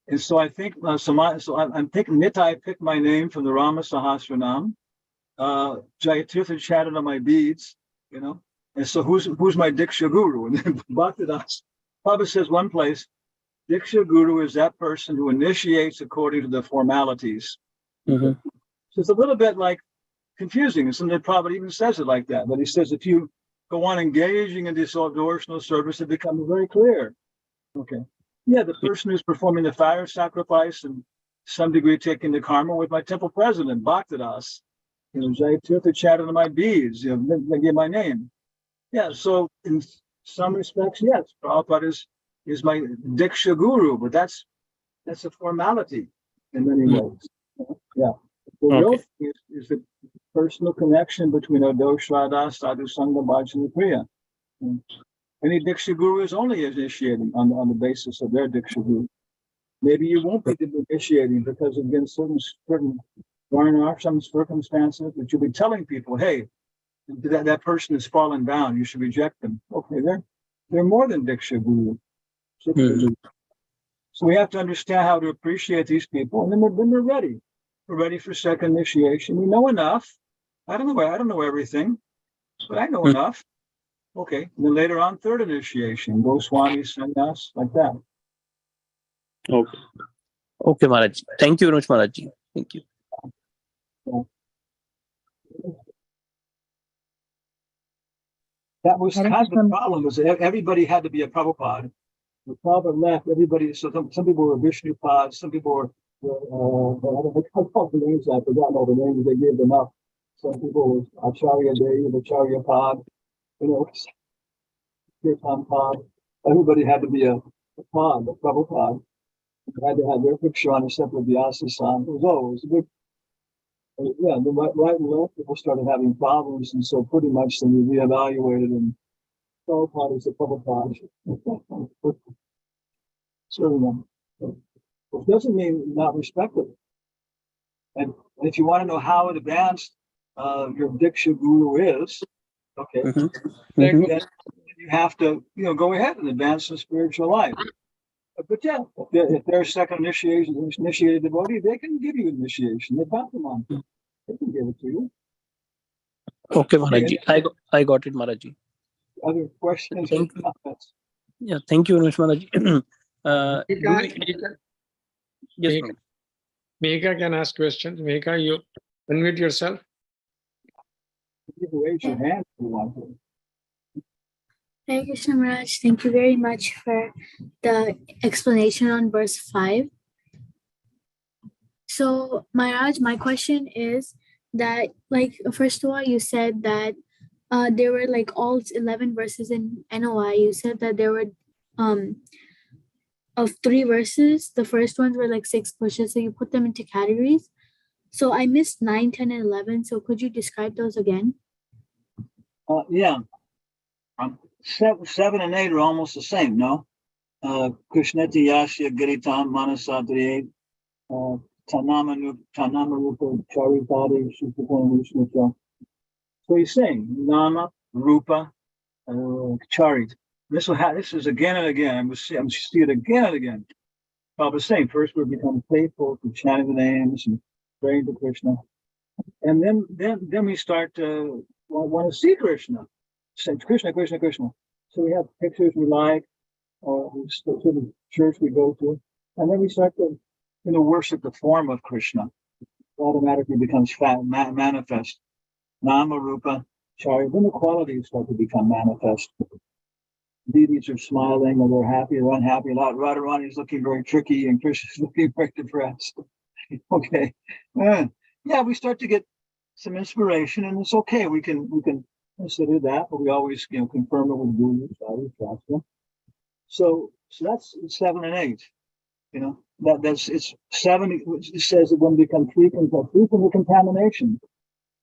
And so I think I'm thinking Nitai picked my name from the Rama Sahasranam. Jayatirtha chatted on my beads, And so who's my Diksha Guru? And then Bhaktidas, Prabhupada says one place, Diksha Guru is that person who initiates according to the formalities. So it's a little bit like confusing. And sometimes Prabhupada even says it like that. But he says if you go on engaging in this devotional service, it becomes very clear. Okay. Yeah, the person who's performing the fire sacrifice and some degree taking the karma with my temple president, Bhaktidas. Jayatirtha chatted on my beads, they gave my name. Yeah, so in some respects, yes, Prabhupada is my Diksha Guru, but that's a formality in many ways. Yeah. The real thing is the personal connection between Ado Shraddha, Sadhu Sangha, Bhajana, Kriya. Any Diksha Guru is only initiating on the basis of their Diksha Guru. Maybe you won't be initiating because again certain some circumstances, but you'll be telling people, hey, that person has fallen down, you should reject them. Okay, they're more than Diksha Guru. So we have to understand how to appreciate these people, and then we're ready. We're ready for second initiation. We know enough. I don't know everything, but I know enough. Okay, and then later on, third initiation, Goswami, Sannyas, like that. Okay, Maharaji. Thank you very much, Maharaji. Thank you. That was kind of the problem, was everybody had to be a Prabhupada. The Prabhupada left, everybody, so some people were Vishnupads, some people were I call the names, I forgot all the names, they gave them up. Some people were Acharya Dev, Acharya Pad, Kirtan Pad. Everybody had to be a Pad, a Prabhupada. They had to have their picture on a separate Vyasa-san. It was a big. Yeah, the right and left people started having problems, and so pretty much then we reevaluated, and Prabhupada is a Prabhupada. So, it doesn't mean not respected. And if you want to know how advanced your Diksha Guru is, okay, then you have to, go ahead and advance in spiritual life. But yeah, if they're second initiated devotee, they can give you initiation. They got them on. They can give it to you. Okay, Maharaji. I got it, Maharaji. Other questions? Thank you. Yeah, thank you very much, Maharaji. Yes, Mehika can ask questions. Mehika, you unmute yourself. You can raise your hand if you want to. Hare Krishna Maharaj, thank you very much for the explanation on verse 5. So Maharaj, my question is that, first of all, you said that there were all 11 verses in NOI. You said that there were of 3 verses. The first ones were 6 pushes, so you put them into categories. So I missed 9, 10, and 11. So could you describe those again? Yeah. 7 and 8 are almost the same, no? Krishnati Yasya Giritam Manasatri Tanama Rupa Charitari Shukapon Vishnucha. So he's saying Nama, Rupa, Charit. This is again and again. I'm see it again and again. Prabhupada saying first we become faithful to chanting the names and praying to Krishna, and then we start to want to see Krishna. Say Krishna, Krishna, Krishna. So we have pictures we like, or to the church we go to, and then we start to worship the form of Krishna. It automatically becomes manifest. Nama Rupa Chari. Then the qualities start to become manifest. Deities are smiling, or they're happy, or unhappy. Radharani is looking very tricky, and Krishna is looking very depressed. Okay, yeah, we start to get some inspiration, and it's okay. We can consider that, but we always confirm it with Guru, Sadhu, Shastra. So that's 7 and 8. That's it's 7. It says that when we become free from the contamination,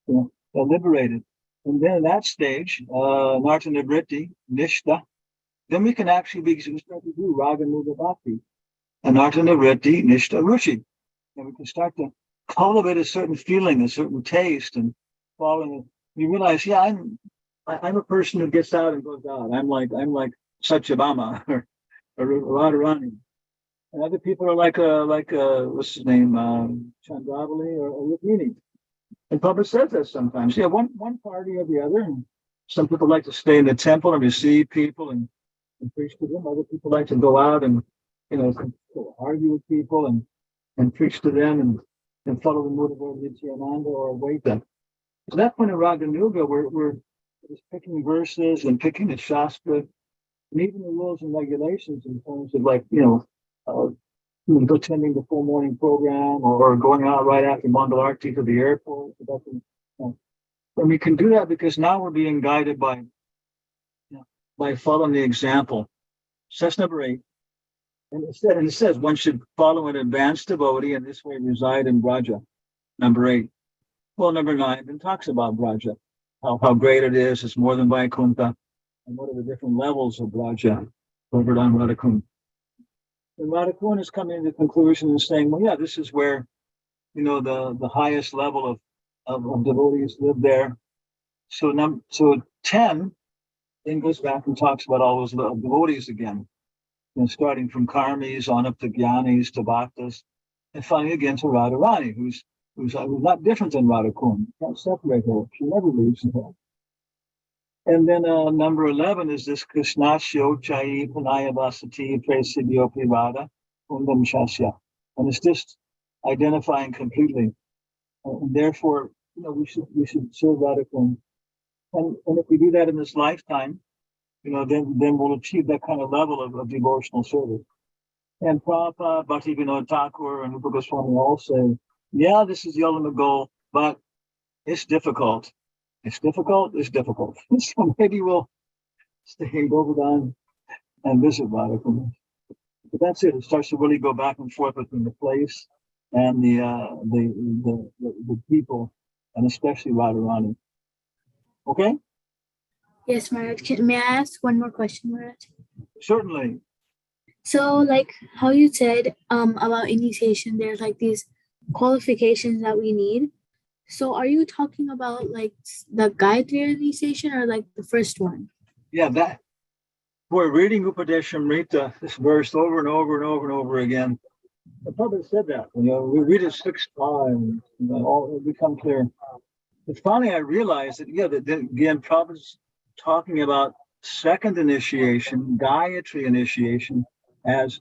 they're liberated, and then in that stage, Narta Nibritti, Nishta, then we can actually start to do Raga Nuga Bhakti, Anarta Nibritti, Nishta Ruchi, and we can start to cultivate a certain feeling, a certain taste, and following it. You realize, yeah, I'm a person who gets out and goes out. I'm like Satyabhama or Radharani. And other people are like what's his name, Chandravali or Rukmini. And Prabhupada says that sometimes. Yeah, one party or the other. And some people like to stay in the temple and receive people and preach to them. Other people like to go out and argue with people and preach to them and follow the mood of Nityananda or Advaita. So that point of Raganuga, we're just picking verses and picking the Shastra, and even the rules and regulations in terms of attending the full morning program or going out right after Mangalarti to the airport. And we can do that because now we're being guided by following the example. So that's number 8. And it says one should follow an advanced devotee and this way reside in Braja. Number 8. Well, number 9 then talks about Braja, how great it is. It's more than Vaikuntha, and what are the different levels of Braja over on Radhakund. And Radhakund is coming to the conclusion and saying, well, yeah, this is where the highest level of devotees live there. So 10 then goes back and talks about all those devotees again, starting from karmis on up to jnanis to bhaktas, and finally again to Radharani, who's not different than Radhakund. Can't separate her. She never leaves her. And then number 11 is this Krishnasya Chai Panaya Vasati Presidyopi Radha Undam Shasya. And it's just identifying completely. And therefore, we should serve Radhakund. And if we do that in this lifetime, then we'll achieve that kind of level of devotional service. And Prabhupada, Bhaktivinoda Thakur, and Rupa Goswami all say, yeah, this is the ultimate goal, but it's difficult. It's difficult. So maybe we'll stay in Govardhan and visit Radhakund. But that's it. It starts to really go back and forth between the place and the people, and especially Radharani. Okay? Yes, Maharaj. May I ask one more question, Maharaj? Certainly. So, like how you said about initiation, there's like these qualifications that we need. So, are you talking about like the Gayatri initiation or like the first one? Yeah, that. We're reading Upadeshamrita, this verse over and over and over and over again. The Prabhupada said that. We read it 6 times, all become clear. But finally, I realized that, again, Prabhupada's talking about second initiation, Gayatri initiation, as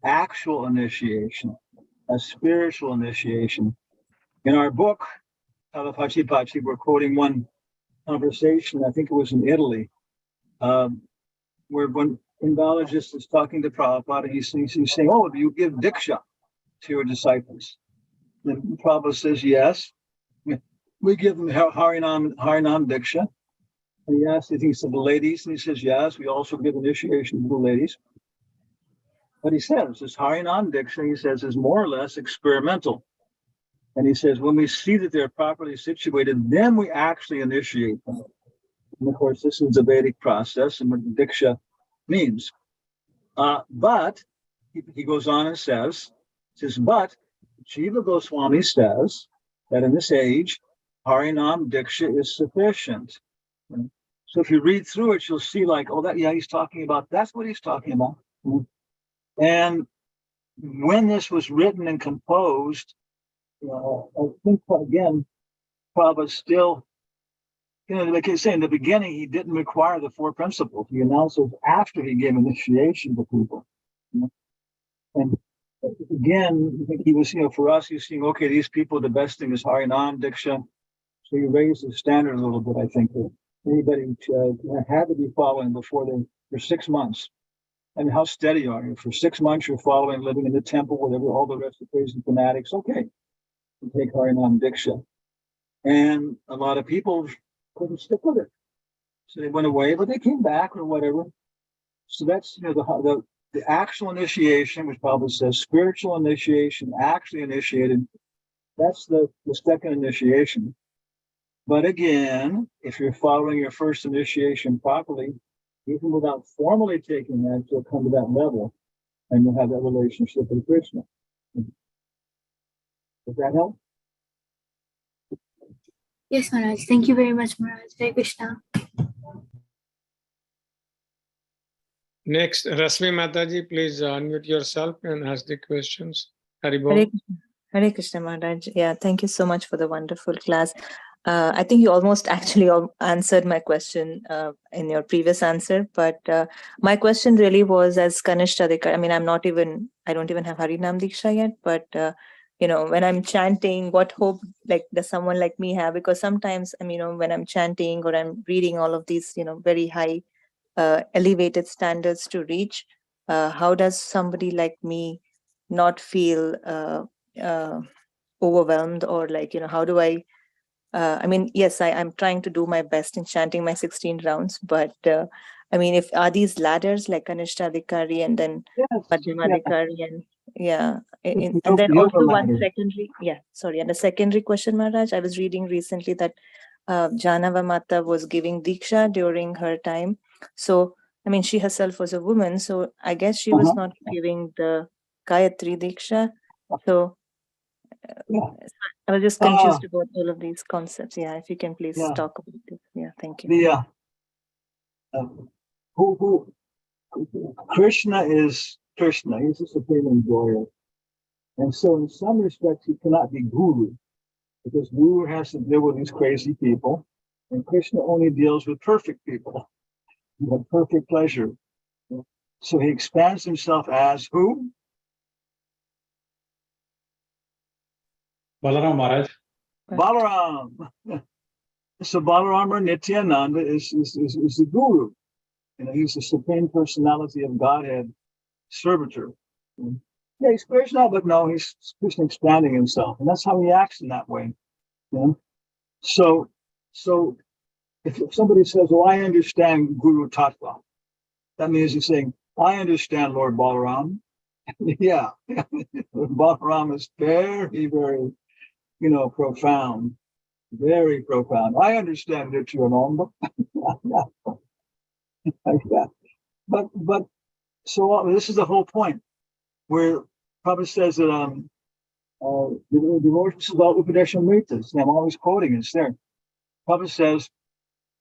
actual initiation, as spiritual initiation. In our book, Pachi Pachi, we're quoting one conversation, I think it was in Italy, where when Indologist is talking to Prabhupada, he's saying, oh, do you give Diksha to your disciples? And Prabhupada says, yes. We give them Harinam Diksha. And he asks, he said, the ladies, and he says, yes, we also give initiation to the ladies. But he says, this Harinam Diksha, he says, is more or less experimental. And he says, when we see that they're properly situated, then we actually initiate them. And of course, this is a Vedic process and what Diksha means. But he goes on and says, but Jiva Goswami says that in this age, Harinam Diksha is sufficient. So if you read through it, you'll see he's talking about, that's what he's talking about. And when this was written and composed, I think, again, Prabhupada still, like I say, in the beginning, he didn't require the 4 principles. He announced it after he gave initiation to people. And again, I think he was, for us, he's saying, okay, these people, the best thing is Harinam Diksha. So you raise the standard a little bit, I think, that anybody had to be following before for 6 months. And how steady are you? For 6 months, you're following, living in the temple, whatever, all the rest of the crazy fanatics. Okay, you take Hanumant Diksha. And a lot of people couldn't stick with it. So they went away, but they came back or whatever. So that's, the actual initiation, which probably says spiritual initiation, actually initiated. That's the second initiation. But again, if you're following your first initiation properly, even without formally taking that, you'll come to that level and you'll have that relationship with Krishna. Does that help? Yes, Maharaj. Thank you very much, Maharaj. Hare Krishna. Next, Rasmi Mataji, please unmute yourself and ask the questions. Haribol. Hare Krishna. Hare Krishna, Maharaj. Yeah, thank you so much for the wonderful class. I think you almost actually answered my question in your previous answer, but my question really was as Kanishta Dikar. I mean, I don't even have Harinam Diksha yet, but when I'm chanting, what hope does someone like me have? Because sometimes, when I'm chanting or I'm reading all of these, very high elevated standards to reach, how does somebody like me not feel overwhelmed, or how do I yes, I'm trying to do my best in chanting my 16 rounds, but if are these ladders like Anishtadikari and then Padmadikari and and then Yoga also one ladder. secondary, and a secondary question, Maharaj. I was reading recently that Janava Mata was giving Diksha during her time. So, she herself was a woman, so I guess she was not giving the Gayatri Diksha. So, I was just confused about all of these concepts. Yeah, if you can please talk about this. Yeah, thank you. Krishna is Krishna. He's the supreme enjoyer. And so in some respects, he cannot be guru, because guru has to deal with these crazy people. And Krishna only deals with perfect people who have perfect pleasure. So he expands himself as who? Balaram Maharaj. Balaram. So Balaram or Nityananda is the guru. He's the supreme personality of Godhead, servitor. Yeah, he's Krishna, but no, he's Krishna expanding himself. And that's how he acts in that way. So if somebody says, "Oh, I understand Guru Tattva," that means he's saying, "I understand Lord Balaram." Yeah, Balaram is very, very, profound, very profound. I understand Nityananda. But so this is the whole point, where Prabhupada says that the devotions about Upadeshamritas, and I'm always quoting it, it's there. Prabhupada says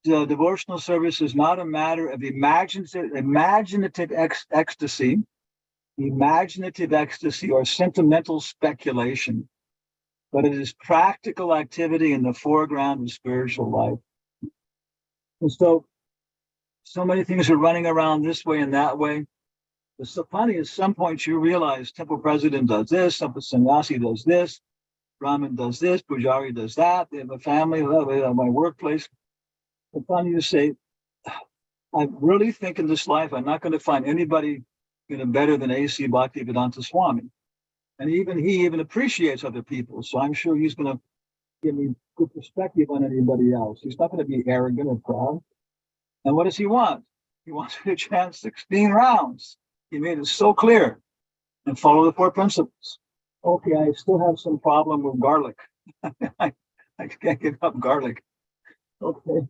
the devotional service is not a matter of imaginative ecstasy or sentimental speculation, but it is practical activity in the foreground of spiritual life. And so many things are running around this way and that way. It's so funny, at some point you realize temple president does this, temple sannyasi does this, Brahmin does this, Pujari does that, they have a family, they have my workplace. It's funny you say, I really think in this life, I'm not going to find anybody better than A.C. Bhaktivedanta Swami. And he even appreciates other people. So I'm sure he's going to give me good perspective on anybody else. He's not going to be arrogant or proud. And what does he want? He wants me to chant 16 rounds. He made it so clear. And follow the 4 principles. Okay, I still have some problem with garlic. I can't give up garlic. Okay,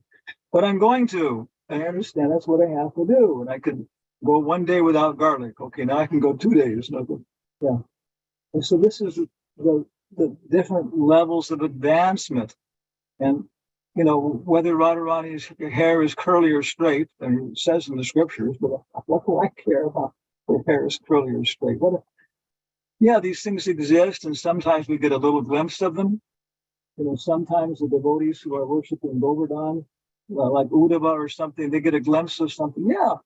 but I'm going to. I understand that's what I have to do. And I could go 1 day without garlic. Okay, now I can go 2 days. Yeah. And so this is the different levels of advancement. And whether Radharani's hair is curly or straight, and it says in the scriptures, but what do I care about her hair is curly or straight? These things exist, and sometimes we get a little glimpse of them. Sometimes the devotees who are worshiping Govardhan, like Uddhava or something, they get a glimpse of something. Yeah,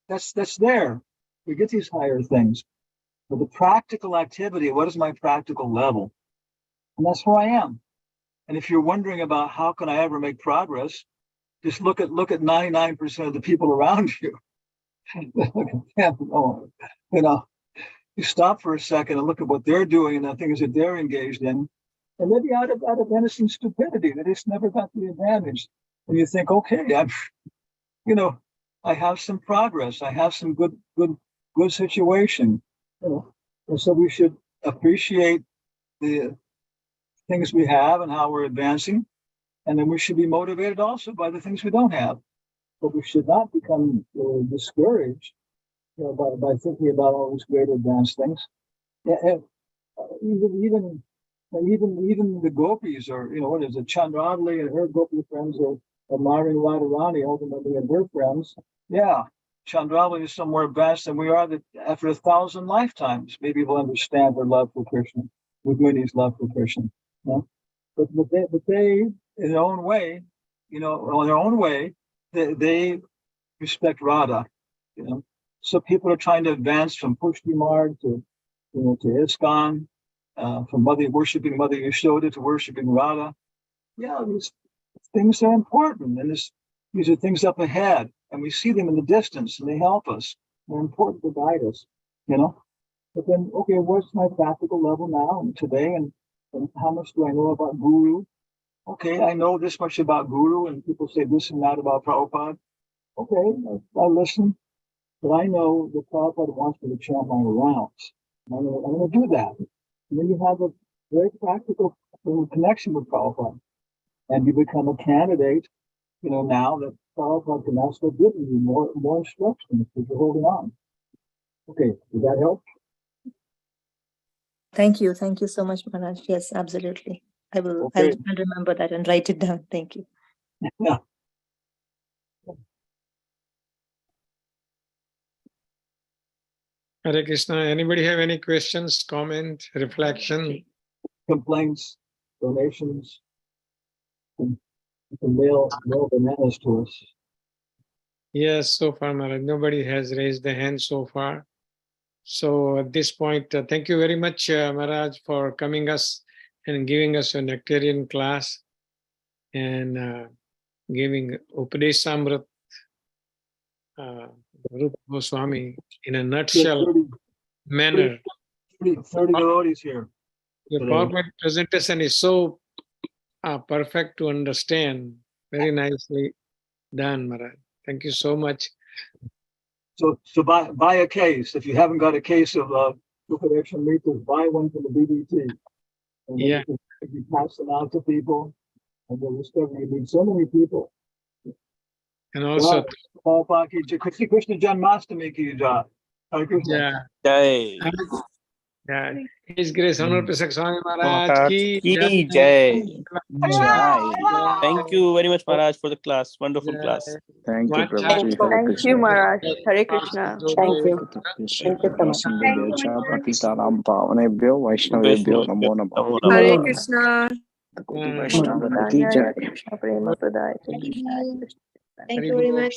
that's there. We get these higher things. But the practical activity, what is my practical level? And that's who I am. And if you're wondering about how can I ever make progress, just look at 99% of the people around you. You know, you stop for a second and look at what they're doing and the things that they're engaged in. And maybe out of innocent stupidity, they just never got the advantage. And you think, okay, I have some progress. I have some good situation. And so we should appreciate the things we have and how we're advancing. And then we should be motivated also by the things we don't have. But we should not become discouraged, by thinking about all these great advanced things. And even the gopis, or what is it, Chandravali and her gopi friends are admiring Radharani ultimately and her friends. Yeah, Chandravali is somewhere advanced than we are. That after 1,000 lifetimes, maybe we'll understand her love for Krishna, Rukmini's love for Krishna. But they, in their own way, they respect Radha. So people are trying to advance from Pushti Marg to ISKCON, from worshiping Mother Yashoda to worshiping Radha. Yeah, these things are important, and these are things up ahead, and we see them in the distance, and they help us. They're important to guide us, But then, okay, what's my practical level now and today, and how much do I know about Guru? Okay, I know this much about Guru, and people say this and that about Prabhupada. Okay, I listen, but I know that Prabhupada wants me to chant my rounds. I'm going to do that. And then you have a very practical connection with Prabhupada. And you become a candidate, now that Prabhupada can now start giving you more instructions because you're holding on. Okay, did that help? Thank you so much, Maharaj. Yes, absolutely. I will. Okay. I'll remember that and write it down. Thank you. Yeah. Hare Krishna. Anybody have any questions, comment, reflection? Complaints, donations. You can mail bananas to us. Yes, so far, Maharaj, nobody has raised the hand so far. So at this point, thank you very much, Maharaj, for coming us and giving us a nectarian class and giving Upadesamrit Rupa Goswami in a nutshell 30 manner. 30 devotees here. Your PowerPoint presentation is so perfect to understand. Very nicely done, Maharaj. Thank you so much. So buy a case. If you haven't got a case of Upadesham Ritas, buy one from the BDT. And then you pass them out to people, and you'll discover you meet so many people. And also, Krishna Janmashtami ki jai. Hare Krishna. Yeah. His Grace Honorable Preksha Swami Maharaj Maharaj ki ki jai. Thank you very much, Maharaj, for the class. Wonderful class. Thank you, Prabhuji. Hare Thank Krishna. you, Maharaj. Hare Krishna. Thank you. Thank you so much. Sindhubhyo Patitanam Pavanebhyo Vaishnavebhyo Namo Namo. Hare Krishna. Koti Vaishnava Ki Jai. Krishna Prema Pradaya. Thank you very much.